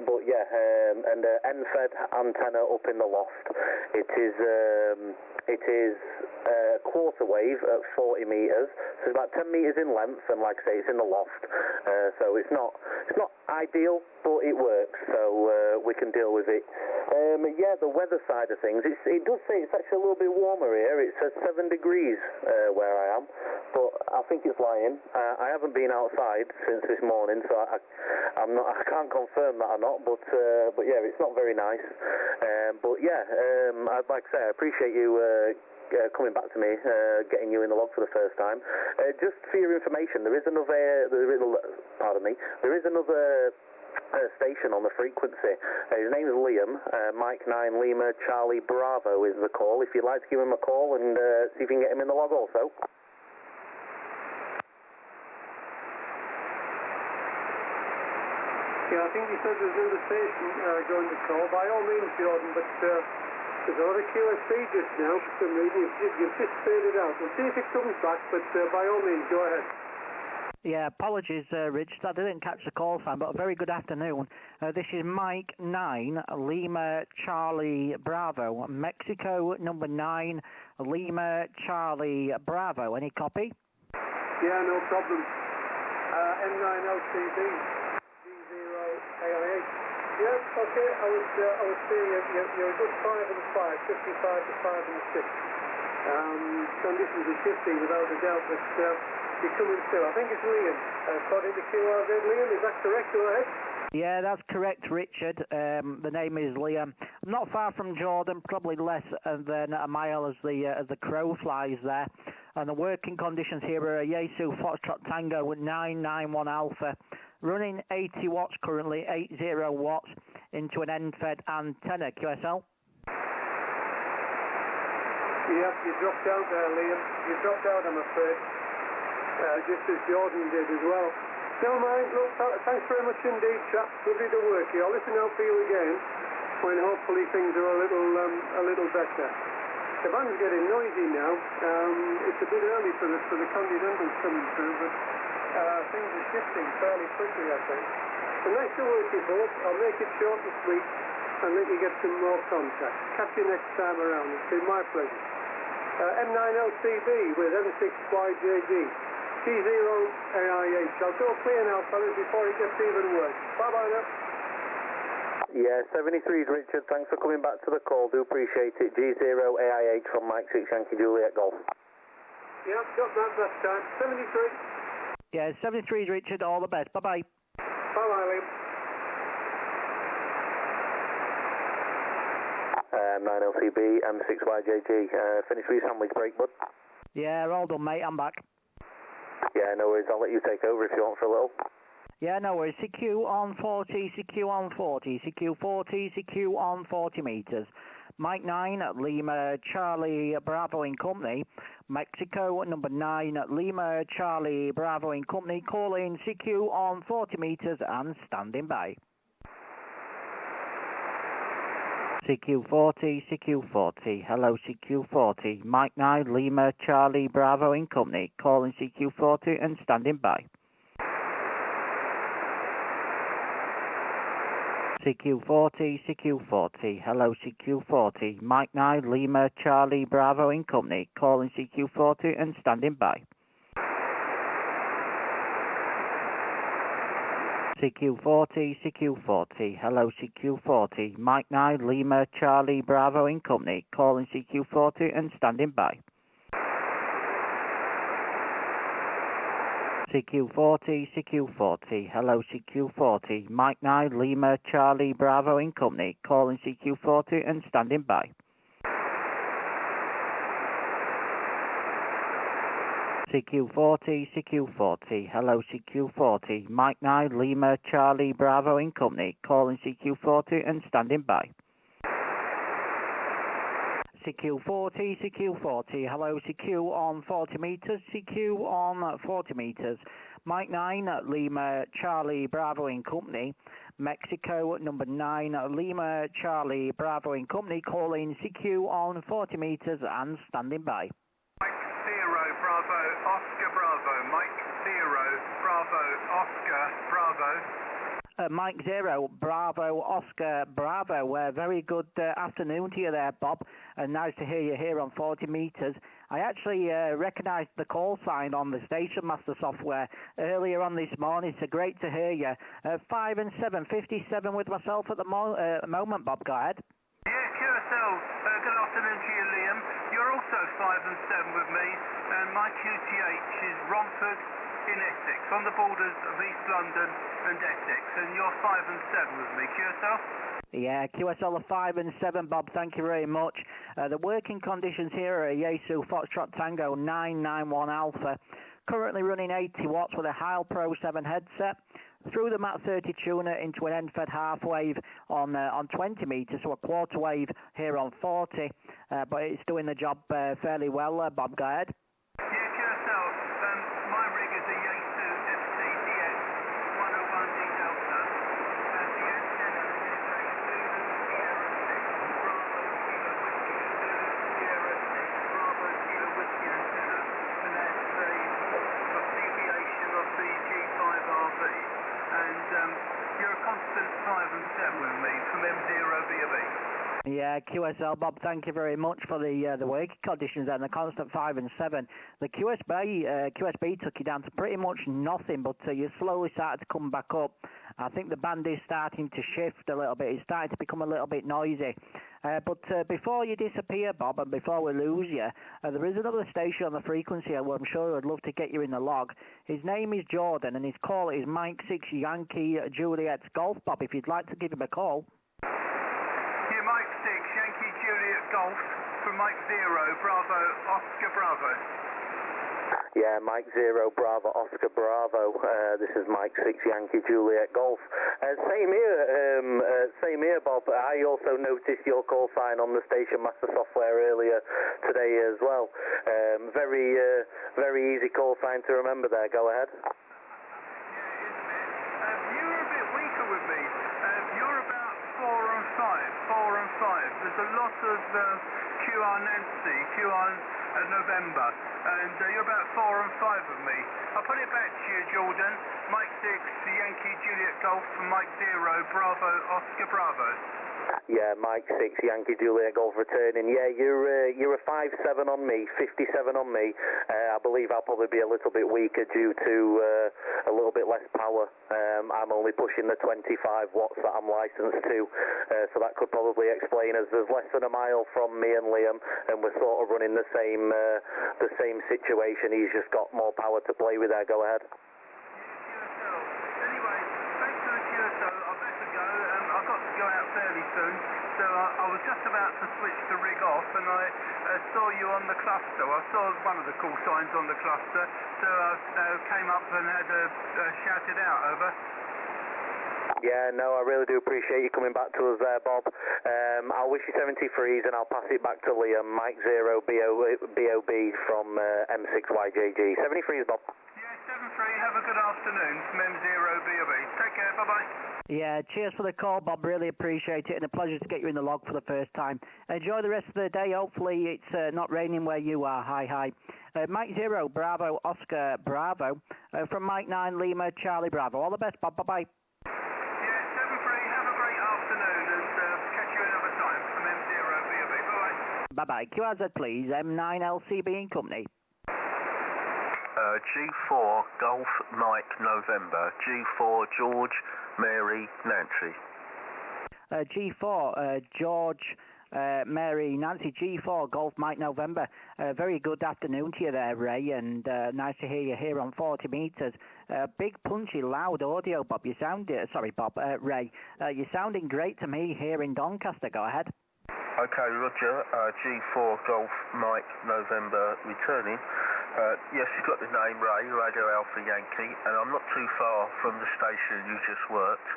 But yeah, and NFED antenna up in the loft. It is quarter wave at 40 meters, so it's about 10 meters in length, and like I say, it's in the loft. So it's not ideal, but it works. So we can deal with it. Yeah, the weather side of things. It does say it's actually a little bit warmer here. It says 7 degrees where I am, but I think it's lying. I haven't been outside since this morning, so I can't confirm that or not. But yeah, it's not very nice. But yeah, I'd like to say I appreciate you coming back to me, getting you in the log for the first time. Just for your information, there is another station on the frequency. His name is Liam, Mike 9 Lima Charlie Bravo is the call. If you'd like to give him a call and see if you can get him in the log also. Yeah, I think he said there's another station going to call. By all means, Jordan, but there's a lot of QSB just now for some reason. You've just faded out. We'll see if it comes back, but by all means, go ahead. Yeah, apologies, Rich. I didn't catch the call sign, but a very good afternoon. This is Mike 9, Lima Charlie Bravo, Mexico number 9, Lima Charlie Bravo. Any copy? Yeah, no problem. M9LCB, G0AIH. Yes, okay. I would say you're a good 5 and 5, 55 to 5 and 6. Conditions are shifting without a doubt, but you're coming through. I think it's Liam. According to QRZ, Liam, is that correct? Go ahead. Yeah, that's correct, Richard. The name is Liam. I'm not far from Jordan, probably less than a mile as the crow flies there. And the working conditions here are a Yaesu Foxtrot Tango with 991 Alpha, running 80 watts currently, 80 watts, into an NFED antenna. QSL? Yep, you dropped out there, Liam. You dropped out, I'm afraid. Just as Jordan did as well. Never mind, look, thanks very much indeed, chaps. Lovely to work here. I'll listen out for you again. when hopefully things are a little better. The band's getting noisy now. It's a bit early for the continentals coming through, but things are shifting fairly quickly, I think. So nice to work you both. I'll make it short and sweet and let you get some more contact. Catch you next time around. It's been my pleasure. M9LCB with M6YJG. T0AIH. I'll go clear now, fellas, before it gets even worse. Bye-bye now. Yeah, 73's Richard, thanks for coming back to the call, do appreciate it. G0AIH from Mike 6 Yankee Juliet Golf. Yeah, got that time. 73. Yeah, 73's Richard, all the best. Bye-bye. Bye-bye, Liam. 9LCB, M6YJG, finish for your sandwich break, bud. Yeah, all done, mate, I'm back. Yeah, no worries, I'll let you take over if you want for a little. Yeah, no worries. CQ on 40, CQ on 40, CQ 40, CQ on 40 metres. Mike 9, Lima, Charlie, Bravo in company. Mexico, number 9, Lima, Charlie, Bravo in company. Calling CQ on 40 metres and standing by. CQ 40, CQ 40. Hello, CQ 40. Mike 9, Lima, Charlie, Bravo in company. Calling CQ 40 and standing by. CQ 40, CQ 40. Hello, CQ 40. Mike 9, Lima, Charlie, Bravo in company. Calling CQ 40 and standing by. CQ 40, CQ 40. Hello, CQ 40. Mike 9, Lima, Charlie, Bravo in company. Calling CQ 40 and standing by. CQ 40, CQ 40. Hello, CQ 40. Mike 9, Lima, Charlie, Bravo in company. Calling CQ 40 and standing by. CQ 40, CQ 40. Hello, CQ 40. Mike 9, Lima, Charlie, Bravo in company. Calling CQ 40 and standing by. CQ 40, CQ 40. Hello, CQ on 40 metres. CQ on 40 metres. Mike 9, Lima, Charlie, Bravo in company. Mexico, number 9, Lima, Charlie, Bravo in company. Calling CQ on 40 metres and standing by. Mike 0, Bravo, Oscar, Bravo. Mike 0, Bravo, Oscar, Bravo. Mike 0, Bravo, Oscar, Bravo. Very good afternoon to you there, Bob. Nice to hear you here on 40 metres. I actually recognised the call sign on the Station Master software earlier on this morning, so great to hear you. 5 and 7, 57 with myself at the moment, Bob, go ahead. Yeah, QSL, good afternoon to you, Liam. You're also 5 and 7 with me, and my QTH is Romford in Essex, on the borders of East London and Essex, and you're 5 and 7 with me, QSL? Yeah, QSL are 5 and 7, Bob, thank you very much. The working conditions here are a Yaesu Foxtrot Tango 991 Alpha, currently running 80 watts with a Heil Pro 7 headset, through the Mat 30 tuner into an end-fed half wave on 20 metres, so a quarter wave here on 40, but it's doing the job fairly well, Bob, go ahead. Yeah, QSL, my rig is a Yaesu FCDX 101D Delta, and the antenna is a Sierra 6 Bravo Kilo Whiskey antenna, and that's a deviation of the G5RV, and you're a constant 5 and 7 with me from M0B. Yeah, QSL, Bob, thank you very much for the working conditions and the constant 5 and 7. The QSB took you down to pretty much nothing, but you slowly started to come back up. I think the band is starting to shift a little bit. It's starting to become a little bit noisy. But before you disappear, Bob, and before we lose you, there is another station on the frequency where I'm sure I'd love to get you in the log. His name is Jordan, and his call is Mike 6 Yankee Juliet Golf, Bob, if you'd like to give him a call. Yeah, Mike 6 Yankee Juliet Golf from Mike 0, Bravo, Oscar, Bravo. Yeah, Mike 0, Bravo, Oscar, Bravo. This is Mike 6 Yankee Juliet Golf. Same here, Bob. I also noticed your call sign on the Station Master software earlier today as well. Very easy call sign to remember there. Go ahead. Yeah, it is a bit. You were a bit weaker with me. You're about 4 and 5. 4 there's a lot of QR Nancy, QR November, and you're about 4 and 5 of me. I'll put it back to you, Jordan. Mike 6, Yankee Juliet Golf, and Mike 0, Bravo, Oscar Bravo. Yeah, Mike 6, Yankee Juliet Golf returning. Yeah, you're a 5-7 on me, 57 on me. I believe I'll probably be a little bit weaker due to a little bit less power. I'm only pushing the 25 watts that I'm licensed to, so that could probably explain as there's less than a mile from me and Liam, and we're sort of running the same situation. He's just got more power to play with there. Go ahead. Anyway, thanks for the QSO. I better go. I've got to go out fairly soon, so I was just about to switch the rig off, and I saw you on the cluster. I saw one of the call signs on the cluster, so I came up and had shouted out. Over. Yeah, no, I really do appreciate you coming back to us there, Bob. I'll wish you 73s, and I'll pass it back to Liam, Mike 0 BOB from M6YJG. 73s, Bob. Yeah, 73. Have a good afternoon from M0 BOB. Take care. Bye-bye. Yeah, cheers for the call, Bob. Really appreciate it, and a pleasure to get you in the log for the first time. Enjoy the rest of the day. Hopefully it's not raining where you are. Hi. Mike 0, Bravo, Oscar, Bravo. From Mike 9, Lima, Charlie, Bravo. All the best, Bob. Bye-bye. Yeah, 73. Have a great afternoon, and catch you another time from M0 BOB. Bye-bye. Bye-bye. QRZ, please. M9LCB and Company. G4 Golf Mike November. G4 George Mary Nancy. G4 George Mary Nancy. G4 Golf Mike November. Very good afternoon to you there, Ray, and nice to hear you here on 40 metres. Big, punchy, loud audio, Bob. You sound Ray. You're sounding great to me here in Doncaster. Go ahead. Okay, Roger. G4 Golf Mike November returning. Yes, you've got the name Ray, Radio Alpha Yankee, and I'm not too far from the station you just worked.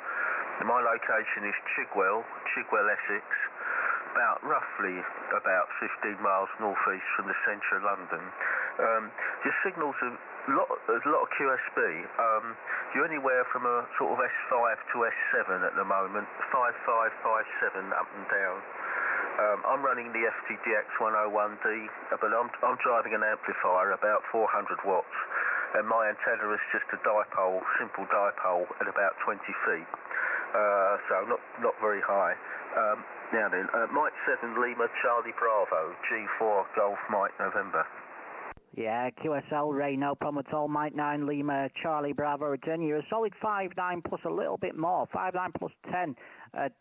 My location is Chigwell, Essex, roughly about 15 miles northeast from the centre of London. Your signals there's a lot of QSB. You're anywhere from a sort of S5 to S7 at the moment, 55, 57 up and down. I'm running the FTDX 101D, but I'm driving an amplifier about 400 watts, and my antenna is just a dipole, simple dipole, at about 20 feet, so not very high. Now then, Mike 7 Lima Charlie Bravo, G4 Golf Mike November. Yeah, QSL, Ray, no problem at all. Mike 9 Lima Charlie Bravo return. You're a solid 5-9 plus a little bit more, 5-9 plus 10 at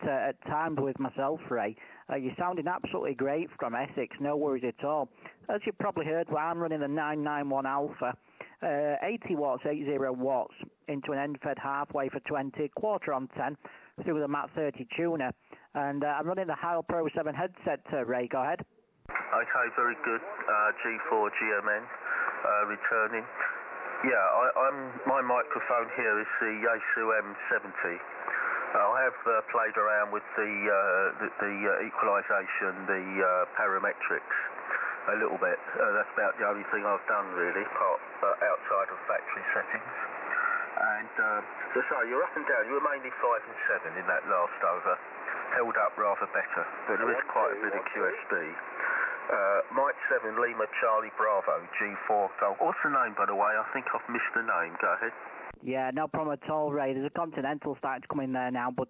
times with myself, Ray. You're sounding absolutely great from Essex, no worries at all. As you've probably heard, well, I'm running the 991 Alpha, 80 watts, 80 watts into an end fed halfway for 20, quarter on 10 through the MAT 30 tuner, and I'm running the Heil Pro 7 headset. Ray, go ahead. Okay, very good. G4 GMN returning. Yeah, my microphone here is the Yaesu M70. I have played around with the equalisation, the parametrics a little bit. That's about the only thing I've done really, outside of factory settings. And so sorry, you're up and down. You were mainly 5 and 7 in that last over. Held up rather better, but there is quite a bit of QSB. Mike 7 Lima Charlie Bravo G4 Golf. What's the name, by the way? I think I've missed the name. Go ahead. Yeah, no problem at all, Ray. There's a Continental starting to come in there now, but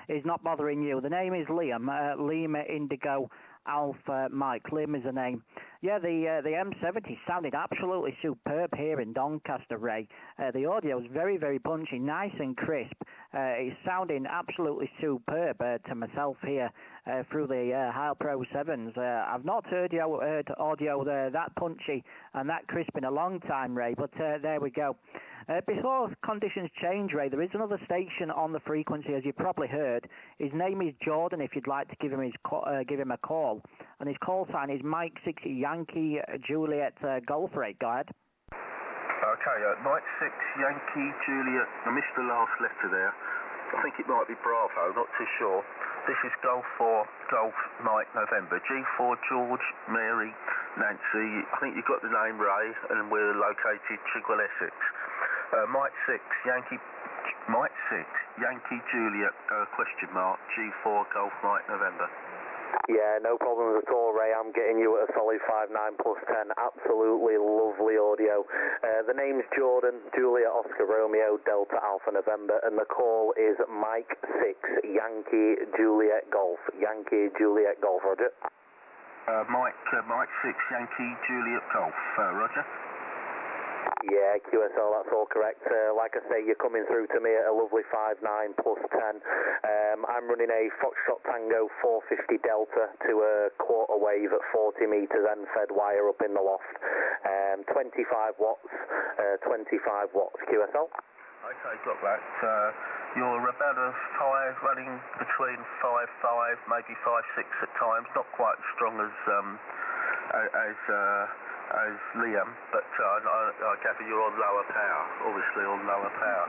it's not bothering you. The name is Liam, Lima Indigo Alpha Mike. Liam is the name. Yeah, the M70 sounded absolutely superb here in Doncaster, Ray. The audio is very, very punchy, nice and crisp. It's sounding absolutely superb to myself here through the Heil Pro 7s. I've not heard audio that punchy and that crisp in a long time, Ray, but there we go. Before conditions change, Ray, there is another station on the frequency, as you probably heard. His name is Jordan, if you'd like to give him a call. And his call sign is Mike 6 Yankee Juliet Golf, Ray. Go ahead. Okay, Mike 6 Yankee Juliet. I missed the last letter there. I think it might be Bravo, not too sure. This is Golf 4 Golf Mike November. G4 George Mary Nancy. I think you've got the name Ray, and we're located Chigwell, Essex. Mike 6 Yankee Juliet question mark G4 Golf Mike November. Yeah, no problems at all, Ray. I'm getting you at a solid 5.9 plus 10. Absolutely lovely audio. The name's Jordan, Juliet Oscar Romeo, Delta Alpha November, and the call is Mike 6, Yankee Juliet Golf. Yankee Juliet Golf, Roger. Mike 6, Yankee Juliet Golf, Roger. Yeah, QSL, that's all correct. Like I say, you're coming through to me at a lovely 5.9 plus 10. I'm running a Foxtrot Tango 450 Delta to a quarter wave at 40 metres end-fed wire up in the loft. 25 watts, 25 watts QSL. Okay, got that. You're about a 5, running between 5.5, maybe 5.6 at times. Not quite as strong as Liam, but I gather you're on lower power, obviously on lower power.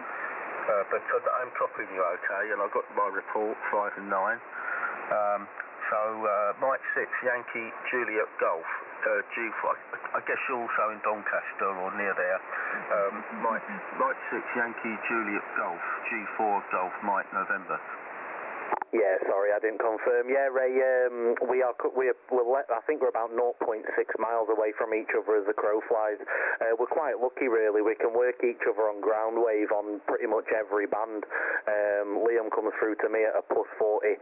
But I'm topping you okay, and I've got my report, 5 and 9. So Mike 6, Yankee Juliet Golf, G4, I guess you're also in Doncaster or near there. Mike 6, Yankee Juliet Golf, G4 Golf, Mike November. Yeah, sorry, I didn't confirm. Yeah, Ray, I think we're about 0.6 miles away from each other as the crow flies. We're quite lucky, really. We can work each other on ground wave on pretty much every band. Liam comes through to me at a plus 40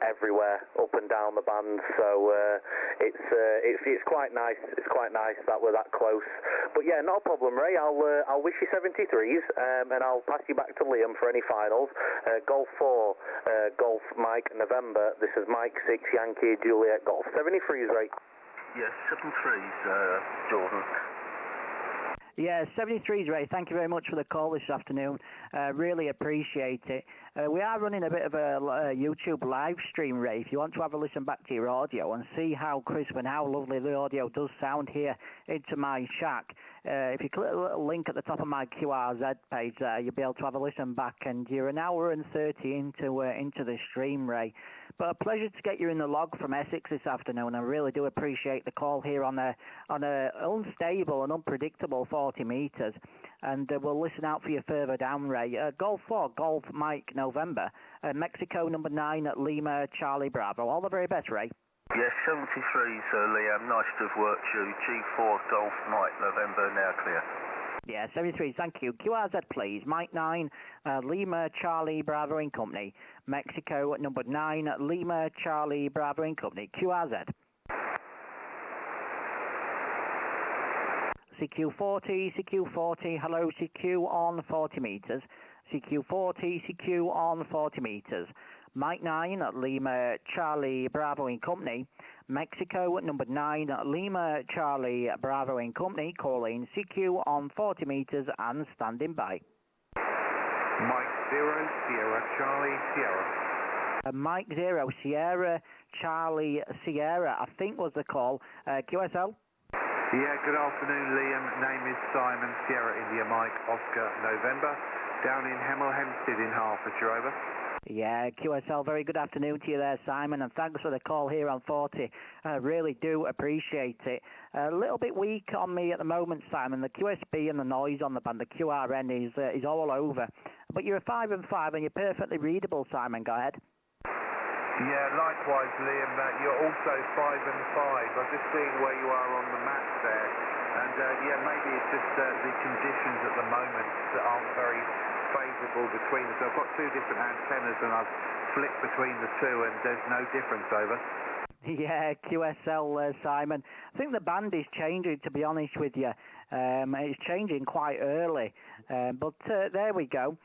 everywhere, up and down the band. So it's quite nice. It's quite nice that we're that close. But yeah, no problem, Ray. I'll wish you 73s, and I'll pass you back to Liam for any finals. Golf 4. Golf Mike November. This is Mike 6 Yankee Juliet Golf. 73s, right? Yes, 73s, Jordan. Yeah, 73s, Ray. Thank you very much for the call this afternoon. Really appreciate it. We are running a bit of a YouTube live stream, Ray. If you want to have a listen back to your audio and see how crisp and how lovely the audio does sound here into my shack, if you click the little link at the top of my QRZ page there, you'll be able to have a listen back, and you're an hour and 30 into the stream, Ray. But a pleasure to get you in the log from Essex this afternoon. I really do appreciate the call here on a unstable and unpredictable 40 metres. And we'll listen out for you further down, Ray. Golf 4, Golf Mike November, Mexico number 9 at Lima Charlie Bravo. All the very best, Ray. Yes, 73s, Liam. Nice to have worked you. G4 Golf Mike November, now clear. Yeah, 73, thank you. QRZ, please. Mike 9, Lima Charlie Bravo and Company. Mexico number 9, Lima Charlie Bravo and Company. QRZ. CQ40, hello, CQ on 40 metres. CQ40, CQ on 40 metres. Mike 9, Lima Charlie Bravo and Company. Mexico number 9, Lima Charlie Bravo and Company, calling CQ on 40 metres and standing by. Mike 0, Sierra Charlie Sierra. Mike 0, Sierra Charlie Sierra, I think was the call. QSL? Yeah, good afternoon, Liam. Name is Simon, Sierra India Mike Oscar November, down in Hemel Hempstead in Hertfordshire, over. Yeah, QSL, very good afternoon to you there, Simon, and thanks for the call here on 40. I really do appreciate it. A little bit weak on me at the moment, Simon. The QSB and the noise on the band, the QRN is all over. But you're a 5 and 5 and you're perfectly readable, Simon. Go ahead. Yeah, likewise, Liam. You're also 5 and 5. I've just seen where you are on the map there. And yeah, maybe it's just the conditions at the moment that aren't very favourable between us. So I've got 2 different antennas and I've flipped between the 2 and there's no difference, over. Yeah, QSL, Simon. I think the band is changing, to be honest with you. It's changing quite early. But there we go.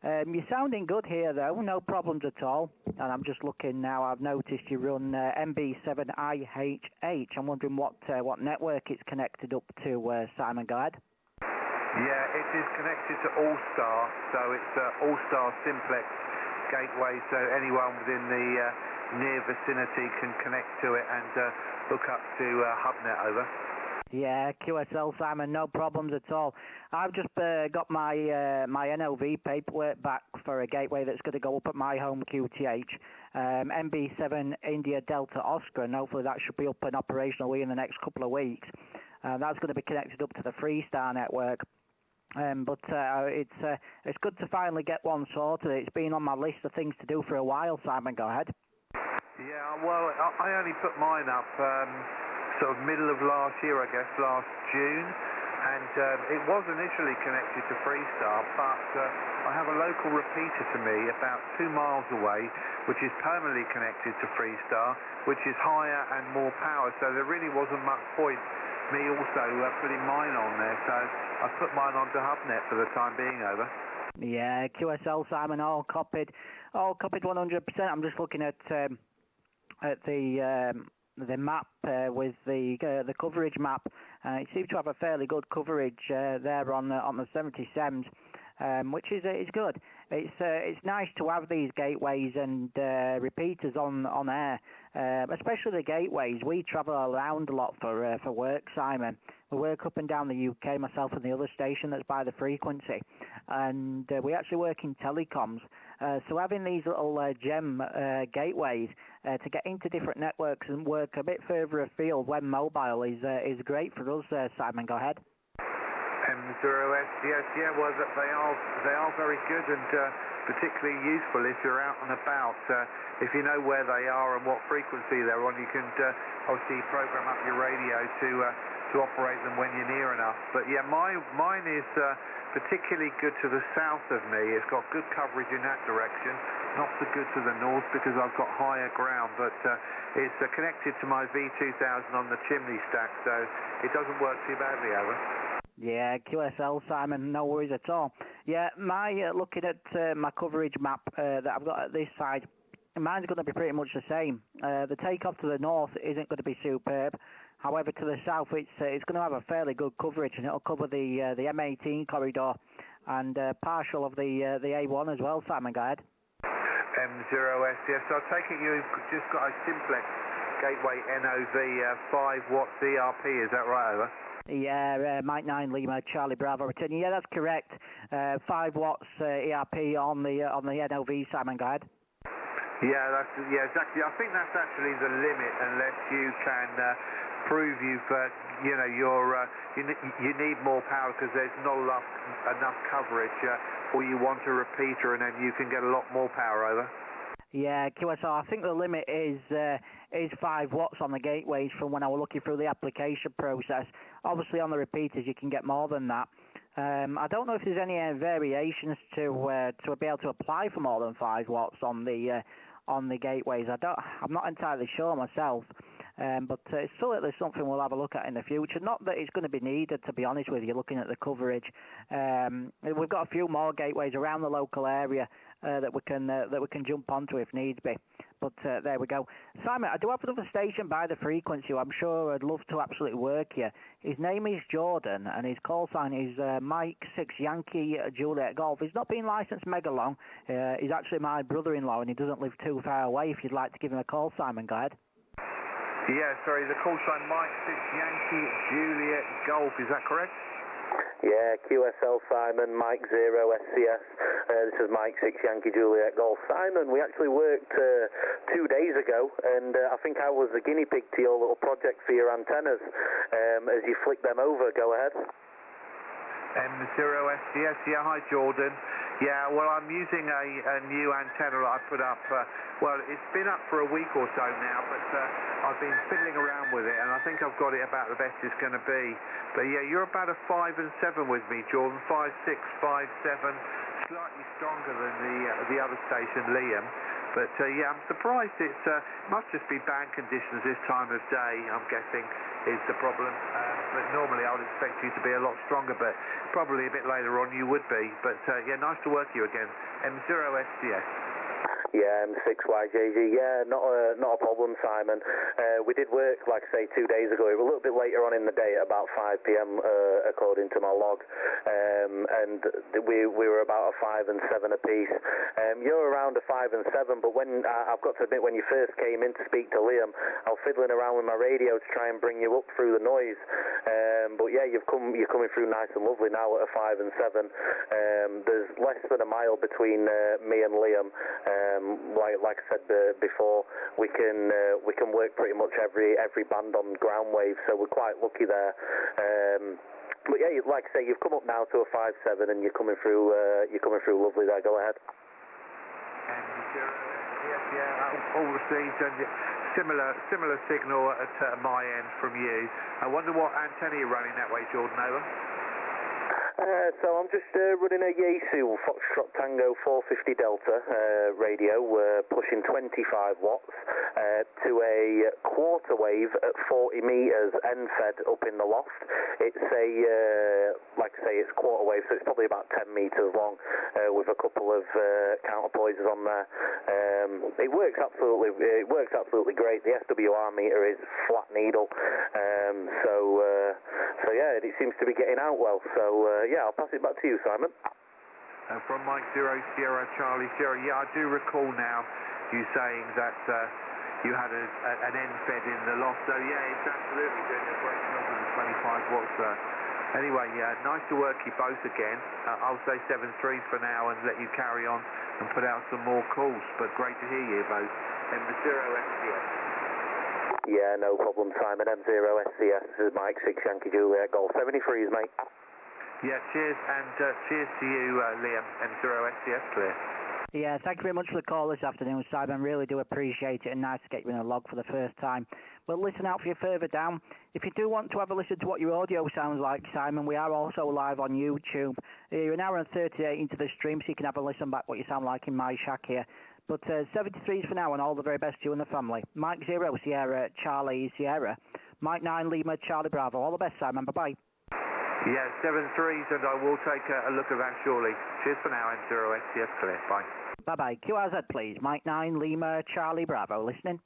You're sounding good here, though. No problems at all. And I'm just looking now. I've noticed you run MB7IHH. I'm wondering what network it's connected up to, Simon. Go ahead. Yeah, it is connected to All-Star. So it's All-Star Simplex Gateway. So anyone within the near vicinity can connect to it and hook up to HubNet, over. Yeah, QSL, Simon, no problems at all. I've just got my NOV paperwork back for a gateway that's going to go up at my home QTH, MB7 India Delta Oscar, and hopefully that should be up and operational in the next couple of weeks. That's going to be connected up to the Freestar network. But it's good to finally get one sorted. It's been on my list of things to do for a while, Simon. Go ahead. Yeah, well, I only put mine up sort of middle of last year, I guess, last June. And it was initially connected to Freestar, but I have a local repeater to me about 2 miles away, which is permanently connected to Freestar, which is higher and more power. So there really wasn't much point me also putting mine on there. So I put mine onto HubNet for the time being, over. Yeah, QSL, Simon, all copied 100%. I'm just looking at the map with the coverage map. It seems to have a fairly good coverage there on the 77s, which is good. It's nice to have these gateways and repeaters on air, especially the gateways. We travel around a lot for work, Simon. We work up and down the UK, myself and the other station that's by the frequency, and we actually work in telecoms. So having these little gem gateways to get into different networks and work a bit further afield when mobile is great for us. Simon, go ahead. M0SDS, yeah, well, they are very good and particularly useful if you're out and about. If you know where they are and what frequency they're on, you can obviously program up your radio to operate them when you're near enough. But yeah, mine is particularly good to the south of me. It's got good coverage in that direction, not so good to the north because I've got higher ground, but it's connected to my V2000 on the chimney stack, so it doesn't work too badly, over. Yeah, QSL, Simon, no worries at all. Yeah, looking at my coverage map that I've got at this side, mine's going to be pretty much the same. The takeoff to the north isn't going to be superb. However, to the south, it's going to have a fairly good coverage, and it'll cover the M18 corridor and partial of the A1 as well. Simon, go ahead. M0SDS. So I take it you've just got a simplex gateway NOV 5 watts ERP. Is that right, over? Yeah, Mike 9 Lima Charlie Bravo returning. Yeah, that's correct. 5 watts ERP on the NOV. Simon, go ahead. Yeah, exactly. I think that's actually the limit, unless you can prove you need more power because there's not enough coverage, or you want a repeater and then you can get a lot more power, over. Yeah, QSR, I think the limit is 5 watts on the gateways from when I was looking through the application process. Obviously on the repeaters you can get more than that. I don't know if there's any variations to be able to apply for more than 5 watts on the gateways. I'm not entirely sure myself. But it's certainly something we'll have a look at in the future. Not that it's going to be needed, to be honest with you, looking at the coverage. We've got a few more gateways around the local area that we can jump onto if needs be. But there we go. Simon, I do have another station by the frequency who I'm sure I'd love to absolutely work here. His name is Jordan, and his call sign is Mike 6 Yankee Juliet Golf. He's not been licensed mega long. He's actually my brother-in-law, and he doesn't live too far away. If you'd like to give him a call, Simon, go ahead. Yeah, sorry, the call sign Mike 6 Yankee Juliet Golf, is that correct? Yeah, QSL Simon, Mike 0 SCS. This is Mike 6 Yankee Juliet Golf. Simon, we actually worked 2 days ago, and I think I was the guinea pig to your little project for your antennas. As you flick them over, go ahead. M0 SDS, yeah, hi Jordan. Yeah, well, I'm using a new antenna that I put up. Well, it's been up for a week or so now, but I've been fiddling around with it, and I think I've got it about the best it's going to be. But yeah, you're about a 5 and 7 with me, Jordan. 5, 6, 5, 7. Slightly stronger than the other station, Liam. But yeah, I'm surprised. It must just be band conditions this time of day, I'm guessing, is the problem. But normally I would expect you to be a lot stronger, but probably a bit later on you would be. But yeah, nice to work with you again. M0 SDS. Yeah, M6YJG. Yeah, not a problem, Simon. We did work, like I say, 2 days ago. It was a little bit later on in the day, at about 5 p.m. According to my log, and we were about a 5 and 7 apiece. You're around a 5 and 7, but when I've got to admit, when you first came in to speak to Liam, I was fiddling around with my radio to try and bring you up through the noise. But yeah, you're coming through nice and lovely now at a 5 and 7. There's less than a mile between me and Liam. Like I said before, we can work pretty much every band on ground wave, so we're quite lucky there. But yeah, like I say, you've come up now to a 5-7, and you're coming through lovely there. Go ahead. And yes, yeah, all received, and similar signal at my end from you. I wonder what antenna you're running that way, Jordan, over? So I'm just running a Yaesu Foxtrot Tango 450 Delta radio, pushing 25 watts to a quarter wave at 40 metres end-fed up in the loft. It's like I say, it's quarter wave, so it's probably about 10 metres long with a couple of counterpoises on there. It works absolutely great. The SWR meter is flat needle, so yeah, it seems to be getting out well. So yeah, I'll pass it back to you, Simon. From Mike 0 Sierra Charlie Sierra, yeah, I do recall now you saying that you had an end fed in the loft. So yeah, it's absolutely doing a great job with the 25 watts there. Anyway, yeah, nice to work you both again. I'll say 7-3 for now and let you carry on and put out some more calls. But great to hear you both. M0 SCS. Yeah, no problem, Simon. M0 SCS, this is Mike 6 Yankee Juliet Golf 73s, mate. Yeah, cheers, and cheers to you, Liam. M0 SCS, clear. Yeah, thank you very much for the call this afternoon, Simon. Really do appreciate it, and nice to get you in a log for the first time. But listen out for you further down. If you do want to have a listen to what your audio sounds like, Simon, we are also live on YouTube. You're an hour and 38 into the stream, so you can have a listen back what you sound like in my shack here. But 73s for now, and all the very best to you and the family. Mike 0 Sierra Charlie Sierra. Mike 9 Lima Charlie Bravo. All the best, Simon. Bye-bye. Yeah, 7-3s, and I will take a look at that shortly. Cheers for now, M0 SCS, clear. Bye. Bye-bye. QRZ, please. Mike 9 Lima Charlie Bravo. Listening.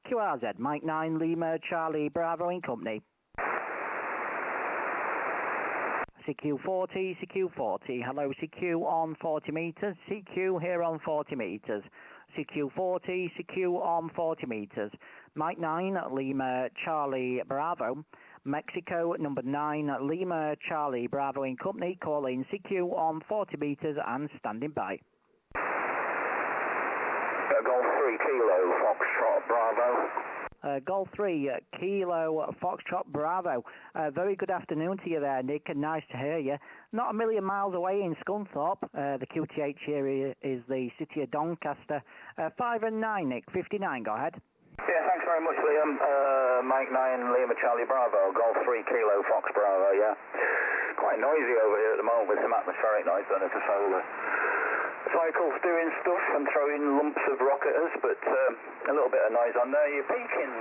QRZ, Mike 9 Lima Charlie Bravo in company. CQ40, CQ40. Hello, CQ on 40 metres. CQ here on 40 metres. CQ40, CQ on 40 metres. Mike 9 Lima Charlie Bravo. Mexico number 9 Lima Charlie Bravo in company. Calling CQ on 40 metres and standing by. Golf 3 Kilo Foxtrot Bravo. Golf 3 Kilo Foxtrot Bravo. Very good afternoon to you there, Nick, and nice to hear you. Not a million miles away in Scunthorpe. The QTH here is the city of Doncaster. 5 and 9, Nick. 59, go ahead. Yeah, thanks very much, Liam. Mike 9 Lima Charlie Bravo. Golf 3 Kilo Fox Bravo, yeah. Quite noisy over here at the moment with some atmospheric noise done at the solar. Cycles doing stuff and throwing lumps of rock at us, but a little bit of noise on there. You're peaking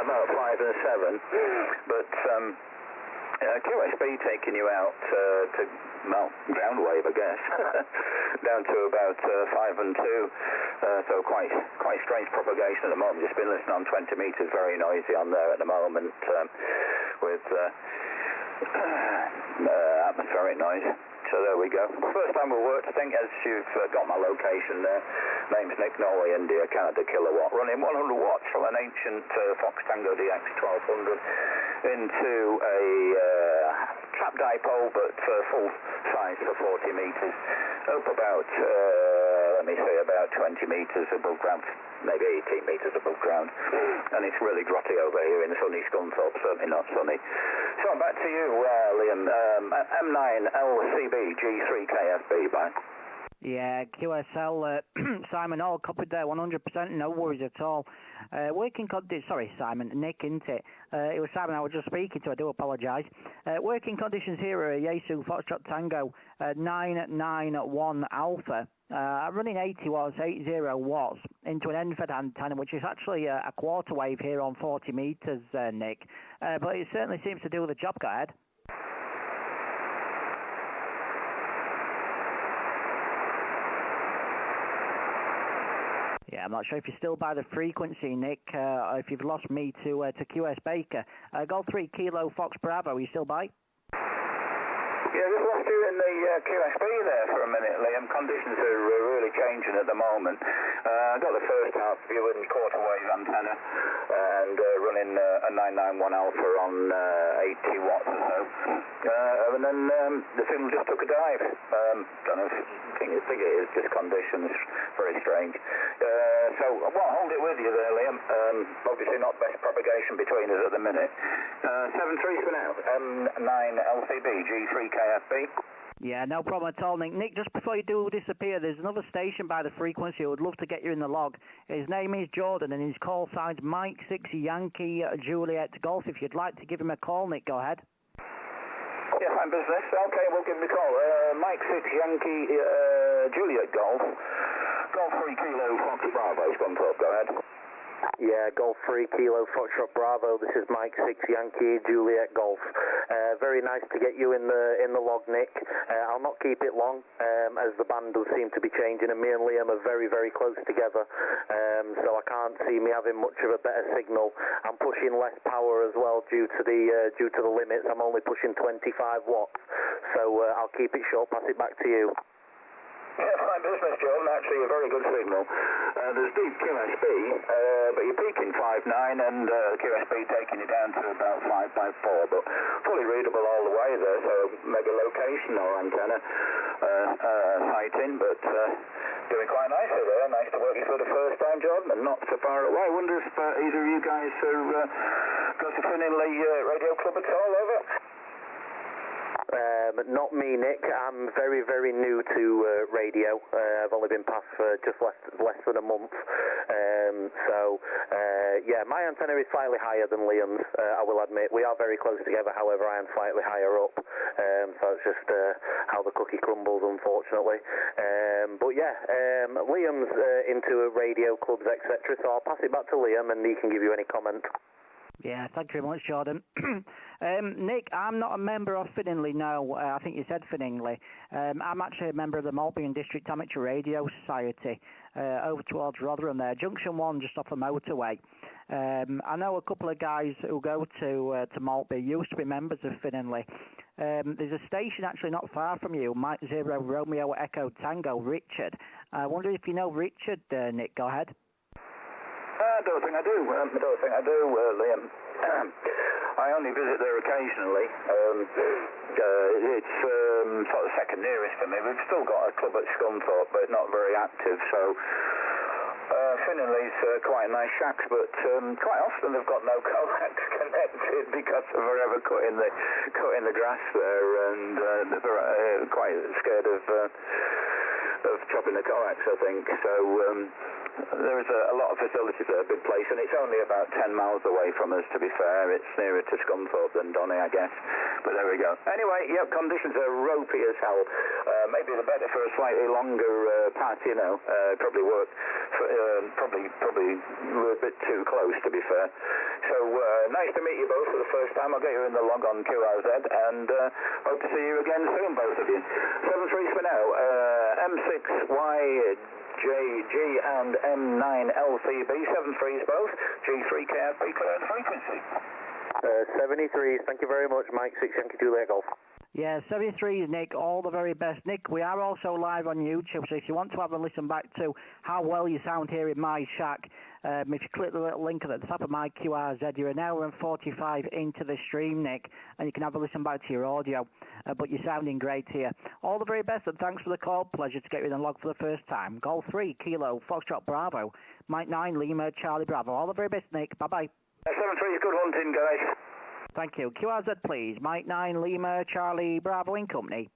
about 5 and 7, but QSB taking you out to, well, ground wave, I guess, down to about 5 and 2, so quite strange propagation at the moment. Just been listening on 20 metres, very noisy on there at the moment with atmospheric noise. So there we go. First time we worked, I think, as you've got my location there. Name's Nick Norway, India, Canada Kilowatt. Running 100 watts from an ancient Fox Tango DX 1200 into a trap dipole, but full size for 40 metres. Up about, let me say, about 20 metres above ground, maybe 18 metres above ground. And it's really grotty over here in sunny Scunthorpe, certainly not sunny. So back to you, Liam. M9LCB G3KFB, bye. Yeah, QSL, Simon, all copied there, 100%, no worries at all. Working conditions, sorry, Simon, Nick, isn't it? It was Simon I was just speaking to, I do apologise. Working conditions here are a Yaesu Foxtrot Tango 991 Alpha. I'm running 80 watts into an end-fed antenna, which is actually a quarter wave here on 40 metres, Nick. But it certainly seems to do the job. Go ahead. Yeah, I'm not sure if you're still by the frequency, Nick, or if you've lost me to QS Baker. Golf 3 Kilo Fox Bravo, are you still by? Yeah, just lost you in the QSB there for a minute, Liam. Conditions are really changing at the moment. I got the first half view in quarter wave antenna and running a 991 Alpha on 80 watts or so. And then the signal just took a dive. Don't know, I think it is just conditions, very strange. So, well, hold it with you there, Liam. Obviously not best propagation between us at the minute. 7-3 for now. M9LCB G3KFB. Yeah, no problem at all, Nick. Nick, just before you do disappear, there's another station by the frequency who would love to get you in the log. His name is Jordan, and his call sign's Mike 6 Yankee Juliet Golf. If you'd like to give him a call, Nick, go ahead. Yeah, fine business. Okay, we'll give him a call. Mike 6 Yankee Juliet Golf. Golf 3 Kilo Fox Bravo, Scunthorpe, go ahead. Yeah, Golf 3 Kilo Foxtrot Bravo. This is Mike 6 Yankee Juliet Golf. Very nice to get you in the log, Nick. I'll not keep it long, as the band does seem to be changing, and me and Liam are very, very close together. So I can't see me having much of a better signal. I'm pushing less power as well due to the limits. I'm only pushing 25 watts. So I'll keep it short. Pass it back to you. Yeah, fine business, Jordan. Actually, a very good signal. There's deep QSB, but you're peaking 5.9 and QSB taking you down to about 5.4, but fully readable all the way there, so maybe location or antenna sighting, but doing quite nicely there. Nice to work you for the first time, Jordan, and not so far away. I wonder if either of you guys go to Finley Radio Club at all, over? Not me, Nick. I'm very, very new to radio. I've only been past for just less than a month. Yeah, my antenna is slightly higher than Liam's, I will admit. We are very close together, however, I am slightly higher up. So it's just how the cookie crumbles, unfortunately. But yeah, Liam's into radio clubs, etc. So I'll pass it back to Liam and he can give you any comment. Yeah, thank you very much, Jordan. Nick, I'm not a member of Finningley, no. I think you said Finningley. I'm actually a member of the Maltby District Amateur Radio Society, over towards Rotherham there, Junction 1, just off the motorway. I know a couple of guys who go to Maltby used to be members of Finningley. There's a station actually not far from you, Mike 0 Romeo Echo Tango, Richard. I wonder if you know Richard, Nick, go ahead. I don't think I do. Liam. I only visit there occasionally. It's sort of second nearest to me. We've still got a club at Scunthorpe, but not very active. So Finningley's quite nice shacks, but quite often they've got no coax connected because of forever cutting the grass there, and they're quite scared of chopping the coax, I think. So there is a lot of facilities at a big place, and it's only about 10 miles away from us, to be fair. It's nearer to Scunthorpe than Donny, I guess. But there we go. Anyway, yeah, conditions are ropey as hell. Maybe the better for a slightly longer path, you know. Probably work for, probably a bit too close, to be fair. So nice to meet you both for the first time. I'll get you in the log on QRZ, and hope to see you again soon, both of you. 7-3 for now. M6Y JG and M9LCB, 7-3s both, G3KFB cleared frequency. 73s, thank you very much, Mike 6 Yankee Juliet Golf. Yeah, 73s, Nick, all the very best. Nick, we are also live on YouTube, so if you want to have a listen back to how well you sound here in my shack, if you click the little link at the top of my QRZ, you're an hour and 45 into the stream, Nick, and you can have a listen back to your audio, but you're sounding great here. All the very best, and thanks for the call. Pleasure to get you in the log for the first time. Golf 3, Kilo, Foxtrot Bravo, Mike 9, Lima, Charlie Bravo. All the very best, Nick. Bye-bye. 7-3's good hunting, guys. Thank you. QRZ, please. Mike 9, Lima, Charlie, Bravo in company.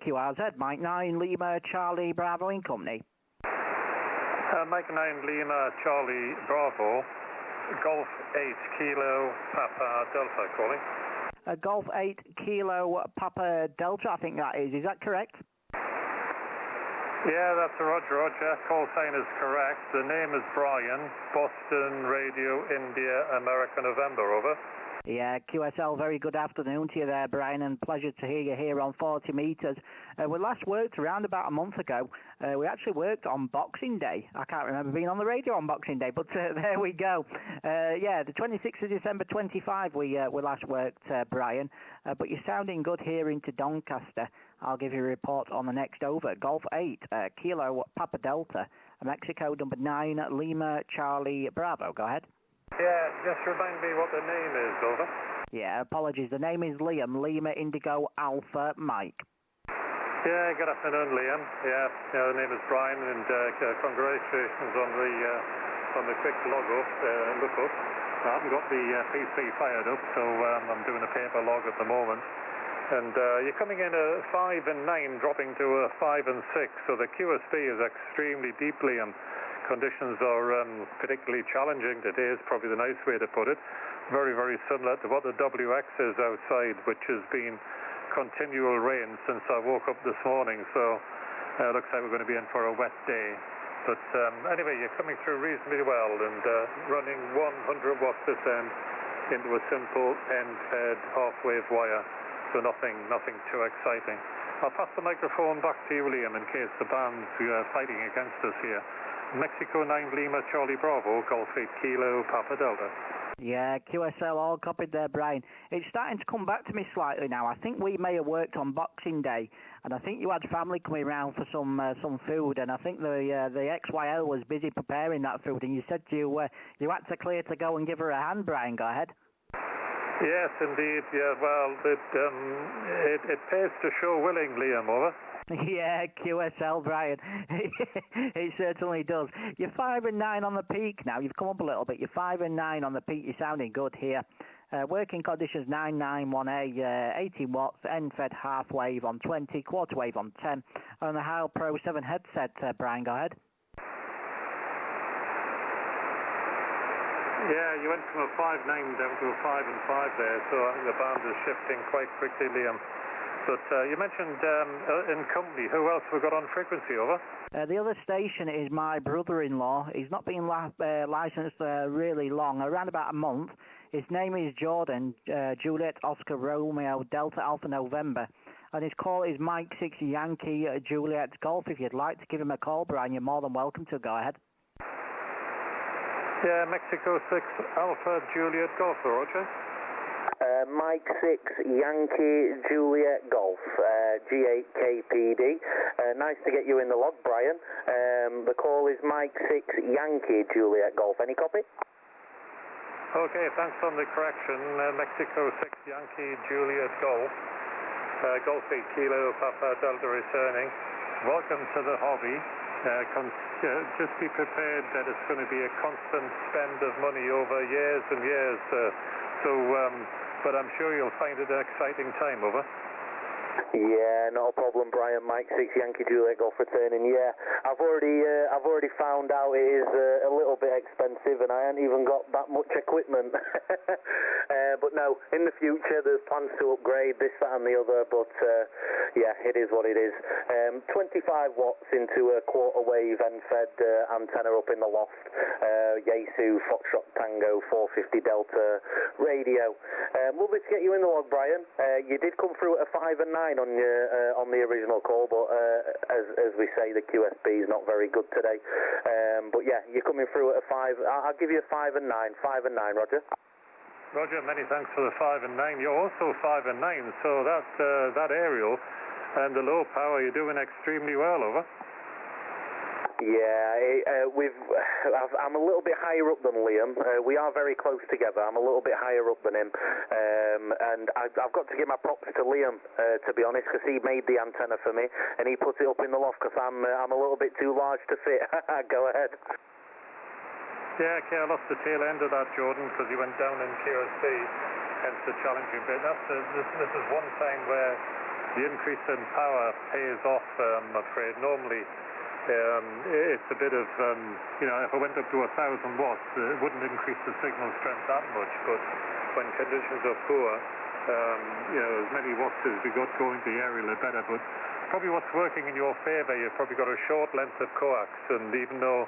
QRZ, Mike 9, Lima, Charlie, Bravo in company. Mike 9, Lima, Charlie, Bravo, Golf 8, Kilo, Papa, Delta calling. Golf 8, Kilo, Papa, Delta, I think that is. Is that correct? Yeah, that's Roger. Call sign is correct. The name is Brian, Boston Radio, India, America, November, over. Yeah, QSL, very good afternoon to you there, Brian, and pleasure to hear you here on 40 metres. We last worked around about a month ago. We actually worked on Boxing Day. I can't remember being on the radio on Boxing Day, but there we go. Yeah, the 26th of December 25 we last worked, Brian, but you're sounding good here into Doncaster. I'll give you a report on the next over. Golf 8, Kilo, Papa Delta, Mexico number 9, Lima, Charlie, Bravo. Go ahead. Yeah, just remind me what the name is, over. Yeah, apologies. The name is Liam, Lima, Indigo, Alpha, Mike. Yeah, good afternoon, Liam. Yeah, the name is Brian, and congratulations on the quick look-up. I haven't got the PC fired up, so I'm doing a paper log at the moment. And you're coming in a 5 and 9, dropping to a 5 and 6. So the QSB is extremely deeply, and conditions are particularly challenging today, is probably the nice way to put it. Very, very similar to what the WX is outside, which has been continual rain since I woke up this morning. So looks like we're going to be in for a wet day. But anyway, you're coming through reasonably well, and running 100 watts this end into a simple end-fed half-wave wire. So nothing too exciting. I'll pass the microphone back to you, Liam, in case the band's fighting against us here. Mexico 9 Lima Charlie Bravo, Golf 8 Kilo Papa Delta. Yeah, QSL all copied there, Brian. It's starting to come back to me slightly now. I think we may have worked on Boxing Day, and I think you had family coming round for some food, and I think the XYL was busy preparing that food, and you said you had to clear to go and give her a hand, Brian. Go ahead. Yes, indeed. Yeah, well, it pays to show willing, Liam, over. Yeah, QSL, Brian. It certainly does. You're 5 and 9 on the peak now. You've come up a little bit. You're 5 and 9 on the peak. You're sounding good here. Working conditions 991A, 18 watts, end-fed half wave on 20, quarter wave on 10, and the Heil Pro 7 headset. Brian, go ahead. Yeah, you went from a 5.9 down to a 5 and 5 there, so I think the band is shifting quite quickly, Liam. But you mentioned in company, who else have we got on frequency, over? The other station is my brother-in-law. He's not been licensed really long, around about a month. His name is Jordan, Juliet Oscar Romeo Delta Alpha November. And his call is Mike 6 Yankee Juliet Golf. If you'd like to give him a call, Brian, you're more than welcome to. Go ahead. Yeah, Mexico 6 Alpha Juliet Golf, Roger. Mike 6 Yankee Juliet Golf, G8KPD. Nice to get you in the log, Brian. The call is Mike 6 Yankee Juliet Golf. Any copy? Okay, thanks on the correction. Mexico 6 Yankee Juliet Golf. Golf 8 Kilo Papa Delta returning. Welcome to the hobby. Just be prepared that it's going to be a constant spend of money over years and years. But I'm sure you'll find it an exciting time, over. Yeah, not a problem, Brian. Mike 6 Yankee Juliet Golf returning. Yeah, I've already found out it is a little bit expensive, and I haven't even got that much equipment. But no, in the future there's plans to upgrade this, that, and the other. But yeah, it is what it is. 25 watts into a quarter wave end-fed antenna up in the loft. Yaesu Foxtrot Tango 450 Delta radio. Lovely to get you in the log, Brian. You did come through at a 5 and 9 on the original call, but as we say, the QSB is not very good today. But yeah, you're coming through at a 5. I'll give you a 5 and 9. 5 and 9, Roger. Roger, many thanks for the 5 and 9. You're also 5 and 9, so that aerial and the low power, you're doing extremely well, over. Yeah, I'm a little bit higher up than Liam. We are very close together. I'm a little bit higher up than him. And I've got to give my props to Liam, to be honest, because he made the antenna for me, and he put it up in the loft because I'm a little bit too large to fit. Go ahead. Yeah, okay, I lost the tail end of that, Jordan, because he went down in QSB, hence the challenging bit. This is one time where the increase in power pays off, I'm afraid. Normally, it's a bit of, if I went up to 1,000 watts, it wouldn't increase the signal strength that much, but when conditions are poor, as many watts as we got going to the aerial, the better. But probably what's working in your favour, you've probably got a short length of coax, and even though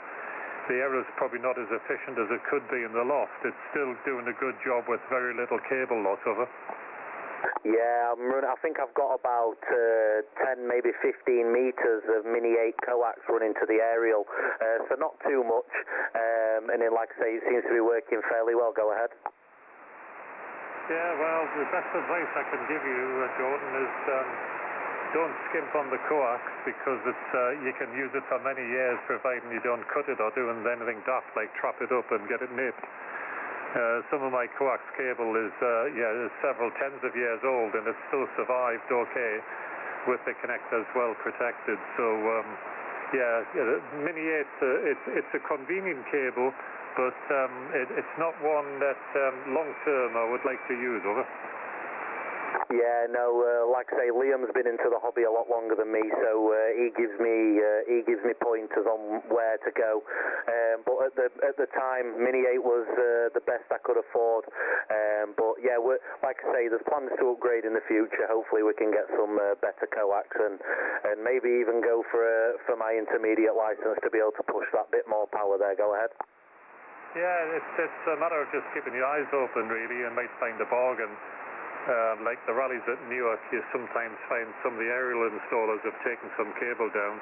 the aerial is probably not as efficient as it could be in the loft, it's still doing a good job with very little cable loss, over. Yeah, I think I've got about 10, maybe 15 metres of Mini 8 coax running to the aerial, so not too much. And then, like I say, it seems to be working fairly well. Go ahead. Yeah, well, the best advice I can give you, Jordan, is don't skimp on the coax, because you can use it for many years, providing you don't cut it or doing anything daft like trap it up and get it nipped. Some of my coax cable is several tens of years old, and it's still survived okay with the connectors well protected. So Mini 8, it's a convenient cable, but it's not one that long term I would like to use, over. Yeah, no, like I say, Liam's been into the hobby a lot longer than me, so he gives me pointers on where to go. But at the time, Mini 8 was the best I could afford. But yeah, like I say, there's plans to upgrade in the future. Hopefully, we can get some better coax and maybe even go for my intermediate license to be able to push that bit more power there. Go ahead. Yeah, it's a matter of just keeping your eyes open, really, and might find a bargain. Like the rallies at Newark, you sometimes find some of the aerial installers have taken some cable down.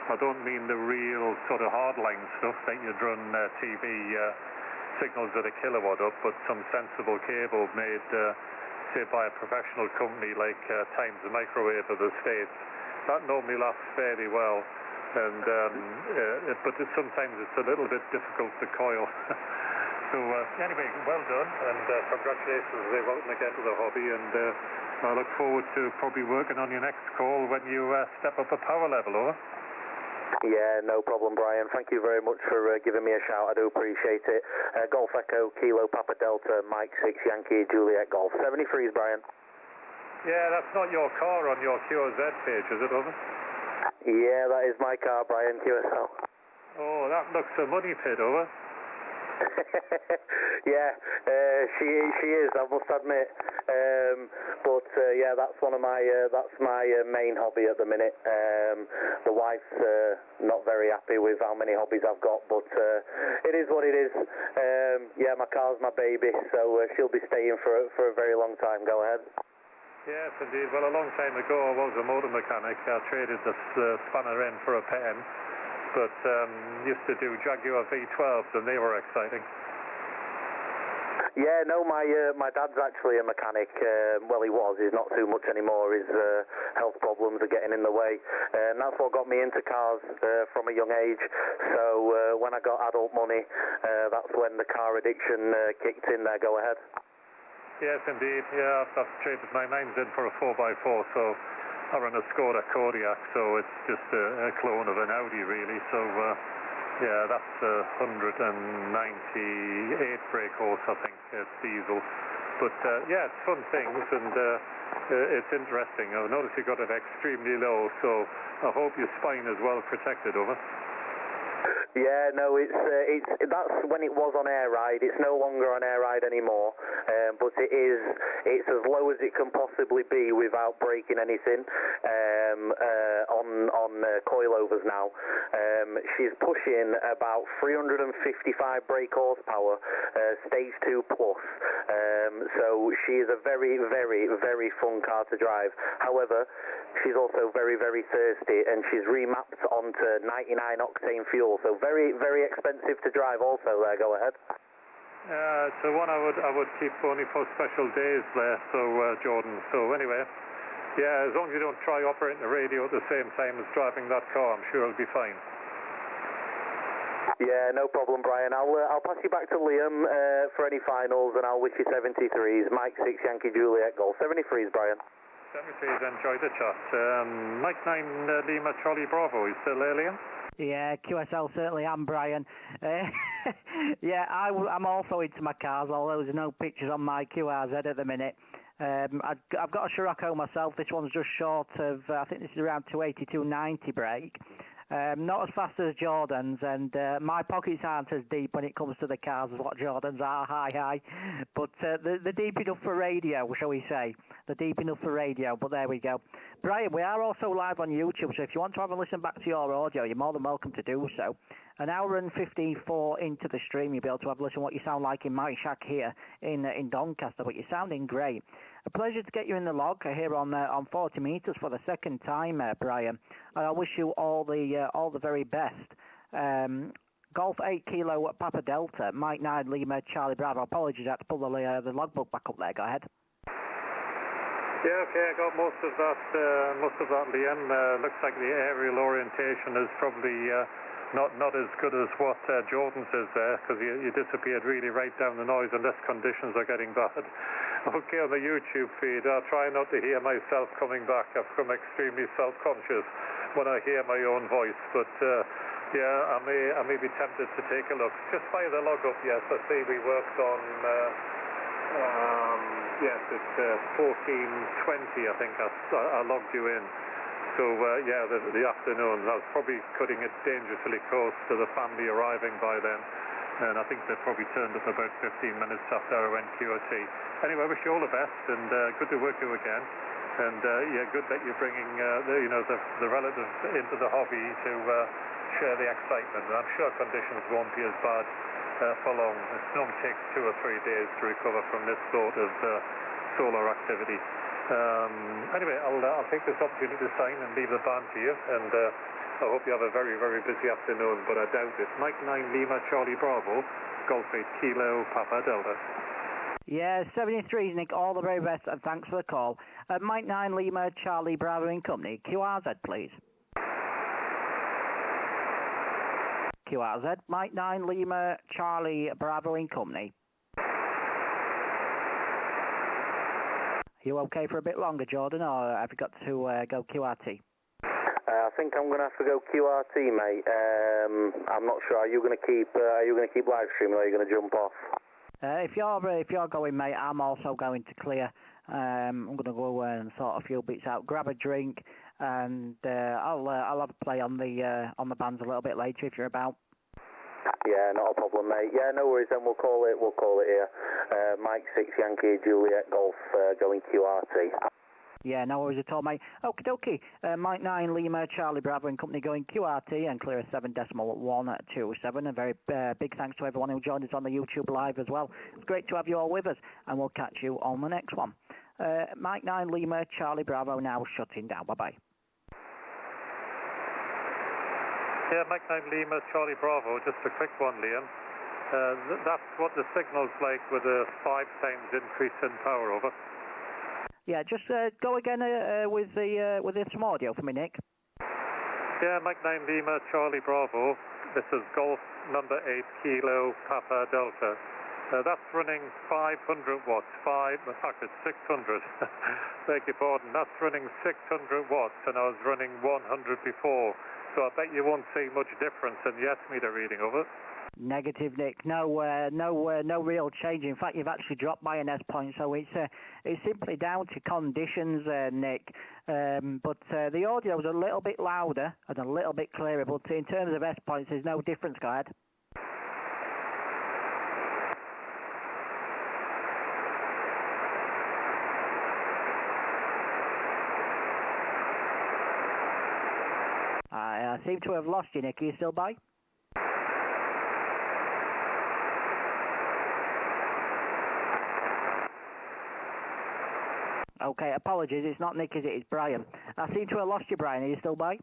I don't mean the real sort of hardline stuff that you'd run TV signals at a kilowatt up, but some sensible cable made, say, by a professional company like Times Microwave of the States. That normally lasts fairly well, and but sometimes it's a little bit difficult to coil. So anyway, well done, and congratulations as they welcome again to the hobby, and I look forward to probably working on your next call when you step up a power level, over. Yeah, no problem, Brian. Thank you very much for giving me a shout. I do appreciate it. Golf Echo, Kilo Papa Delta, Mike 6, Yankee, Juliet Golf. 73s, Brian. Yeah, that's not your car on your QRZ page, is it, over? Yeah, that is my car, Brian, QSL. Oh, that looks a money pit, over. Yeah, she is, I must admit. But yeah, that's one of my main hobby at the minute. The wife's not very happy with how many hobbies I've got, but it is what it is. Yeah, my car's my baby, so she'll be staying for a very long time. Go ahead. Yes, indeed. Well, a long time ago, I was a motor mechanic. I traded the spanner end for a pen. But used to do Jaguar V12s, and they were exciting. Yeah, no, my dad's actually a mechanic. Well, he was. He's not too much anymore. His health problems are getting in the way. And that's what got me into cars from a young age. So when I got adult money, that's when the car addiction kicked in there. Go ahead. Yes, indeed. Yeah, I've traded my names in for a 4x4, so I run a Skoda Kodiaq, so it's just a clone of an Audi, really. So, yeah, that's 198 brake horse, I think. It's diesel. But, yeah, it's fun things, and it's interesting. I noticed you got it extremely low, so I hope your spine is well protected, over. Yeah, no, it's that's when it was on air ride. It's no longer on air ride anymore, but it's as low as it can possibly be without breaking anything on coilovers now. She's pushing about 355 brake horsepower, stage 2 plus. So she is a very, very, very fun car to drive. However, she's also very, very thirsty, and she's remapped onto 99 octane fuel. So very, very expensive to drive also there. Go ahead. It's the one I would keep only for special days there, so Jordan. So anyway, yeah, as long as you don't try operating the radio at the same time as driving that car, I'm sure it'll be fine. Yeah, no problem, Brian. I'll pass you back to Liam for any finals, and I'll wish you 73s. Mike 6, Yankee Juliet Golf. 73s, Brian. 73s, enjoy the chat. Mike 9, Lima Charlie Bravo. You still there, Liam? Yeah, QSL certainly am, Brian. Yeah, I'm also into my cars, although there's no pictures on my QRZ at the minute. I've got a Scirocco myself. This one's just short of, I think this is around 280, 290 brake. Not as fast as Jordan's, and my pockets aren't as deep when it comes to the cars as what Jordan's are, high. But they're deep enough for radio, shall we say. They're deep enough for radio, but there we go. Brian, we are also live on YouTube, so if you want to have a listen back to your audio, you're more than welcome to do so. An hour and 54 into the stream, you'll be able to have a listen to what you sound like in my shack here in Doncaster, but you're sounding great. A pleasure to get you in the log here on 40 metres for the second time, Brian. And I wish you all the very best. Golf 8 Kilo Papa Delta, Mike 9 Lima Charlie Bravo. Apologies, I had to pull the logbook back up there. Go ahead. Yeah, okay, I got most of that, Liam. Looks like the aerial orientation is probably not as good as what Jordan says there, because you disappeared really right down the noise unless conditions are getting bad. Okay, on the YouTube feed, I'll try not to hear myself coming back. I've become extremely self-conscious when I hear my own voice, but yeah, I may be tempted to take a look. Just fire the log up, yes. I see we worked on Yes, it's 14:20, I think I logged you in. So, yeah, the afternoon. I was probably cutting it dangerously close to the family arriving by then. And I think they probably turned up about 15 minutes after I went QRT. Anyway, I wish you all the best, and good to work you again. And, yeah, good that you're bringing, the relatives into the hobby to share the excitement. And I'm sure conditions won't be as bad for long. It normally takes 2 or 3 days to recover from this sort of solar activity. Anyway, I'll take this opportunity to sign and leave the band to you, and I hope you have a very, very busy afternoon, but I doubt it. Mike 9 Lima Charlie Bravo, Golf 8 Kilo Papa Delta. Yeah, 73, Nick, all the very best, and thanks for the call. Mike 9 Lima Charlie Bravo and Company, QRZ, please. QRZ, Mike 9 Lima Charlie Bravo and Company. You okay for a bit longer, Jordan, or have you got to go QRT? I think I'm going to have to go QRT, mate. I'm not sure. Are you going to keep live streaming, or are you going to jump off? If you're going, mate, I'm also going to clear. I'm going to go and sort a few bits out, grab a drink, and I'll have a play on the bands a little bit later if you're about. Yeah, not a problem, mate. Yeah, no worries. Then we'll call it here. Mike 6 Yankee Juliet Golf going QRT. Yeah, no worries at all, mate. Okie dokie. Mike 9 Lima Charlie Bravo and Company going QRT and clear 7.127. A very big thanks to everyone who joined us on the YouTube live as well. It's great to have you all with us, and we'll catch you on the next one. Mike 9 Lima Charlie Bravo now shutting down. Bye-bye. Yeah, Mike 9 Lima Charlie Bravo, just a quick one, Liam. That's what the signal's like with a 5 times increase in power, over. Yeah, just go again with some audio for me, Nick. Yeah, Mike 9 Lima Charlie Bravo. This is Golf number 8 Kilo Papa Delta. That's running 500 watts. In fact, it's 600. Beg your pardon. That's running 600 watts, and I was running 100 before. So I bet you won't see much difference in the S-meter reading of it. Negative, Nick. No real change. In fact, you've actually dropped by an S point, so it's simply down to conditions, Nick. But the audio is a little bit louder and a little bit clearer. But in terms of S points, there's no difference, go ahead. I seem to have lost you, Nick. Are you still by? Okay, apologies. It's not Nick, is it? It's Brian. I seem to have lost you, Brian. Are you still by?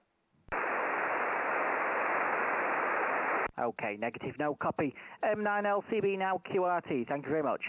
Okay, negative. No copy. M9LCB now QRT. Thank you very much.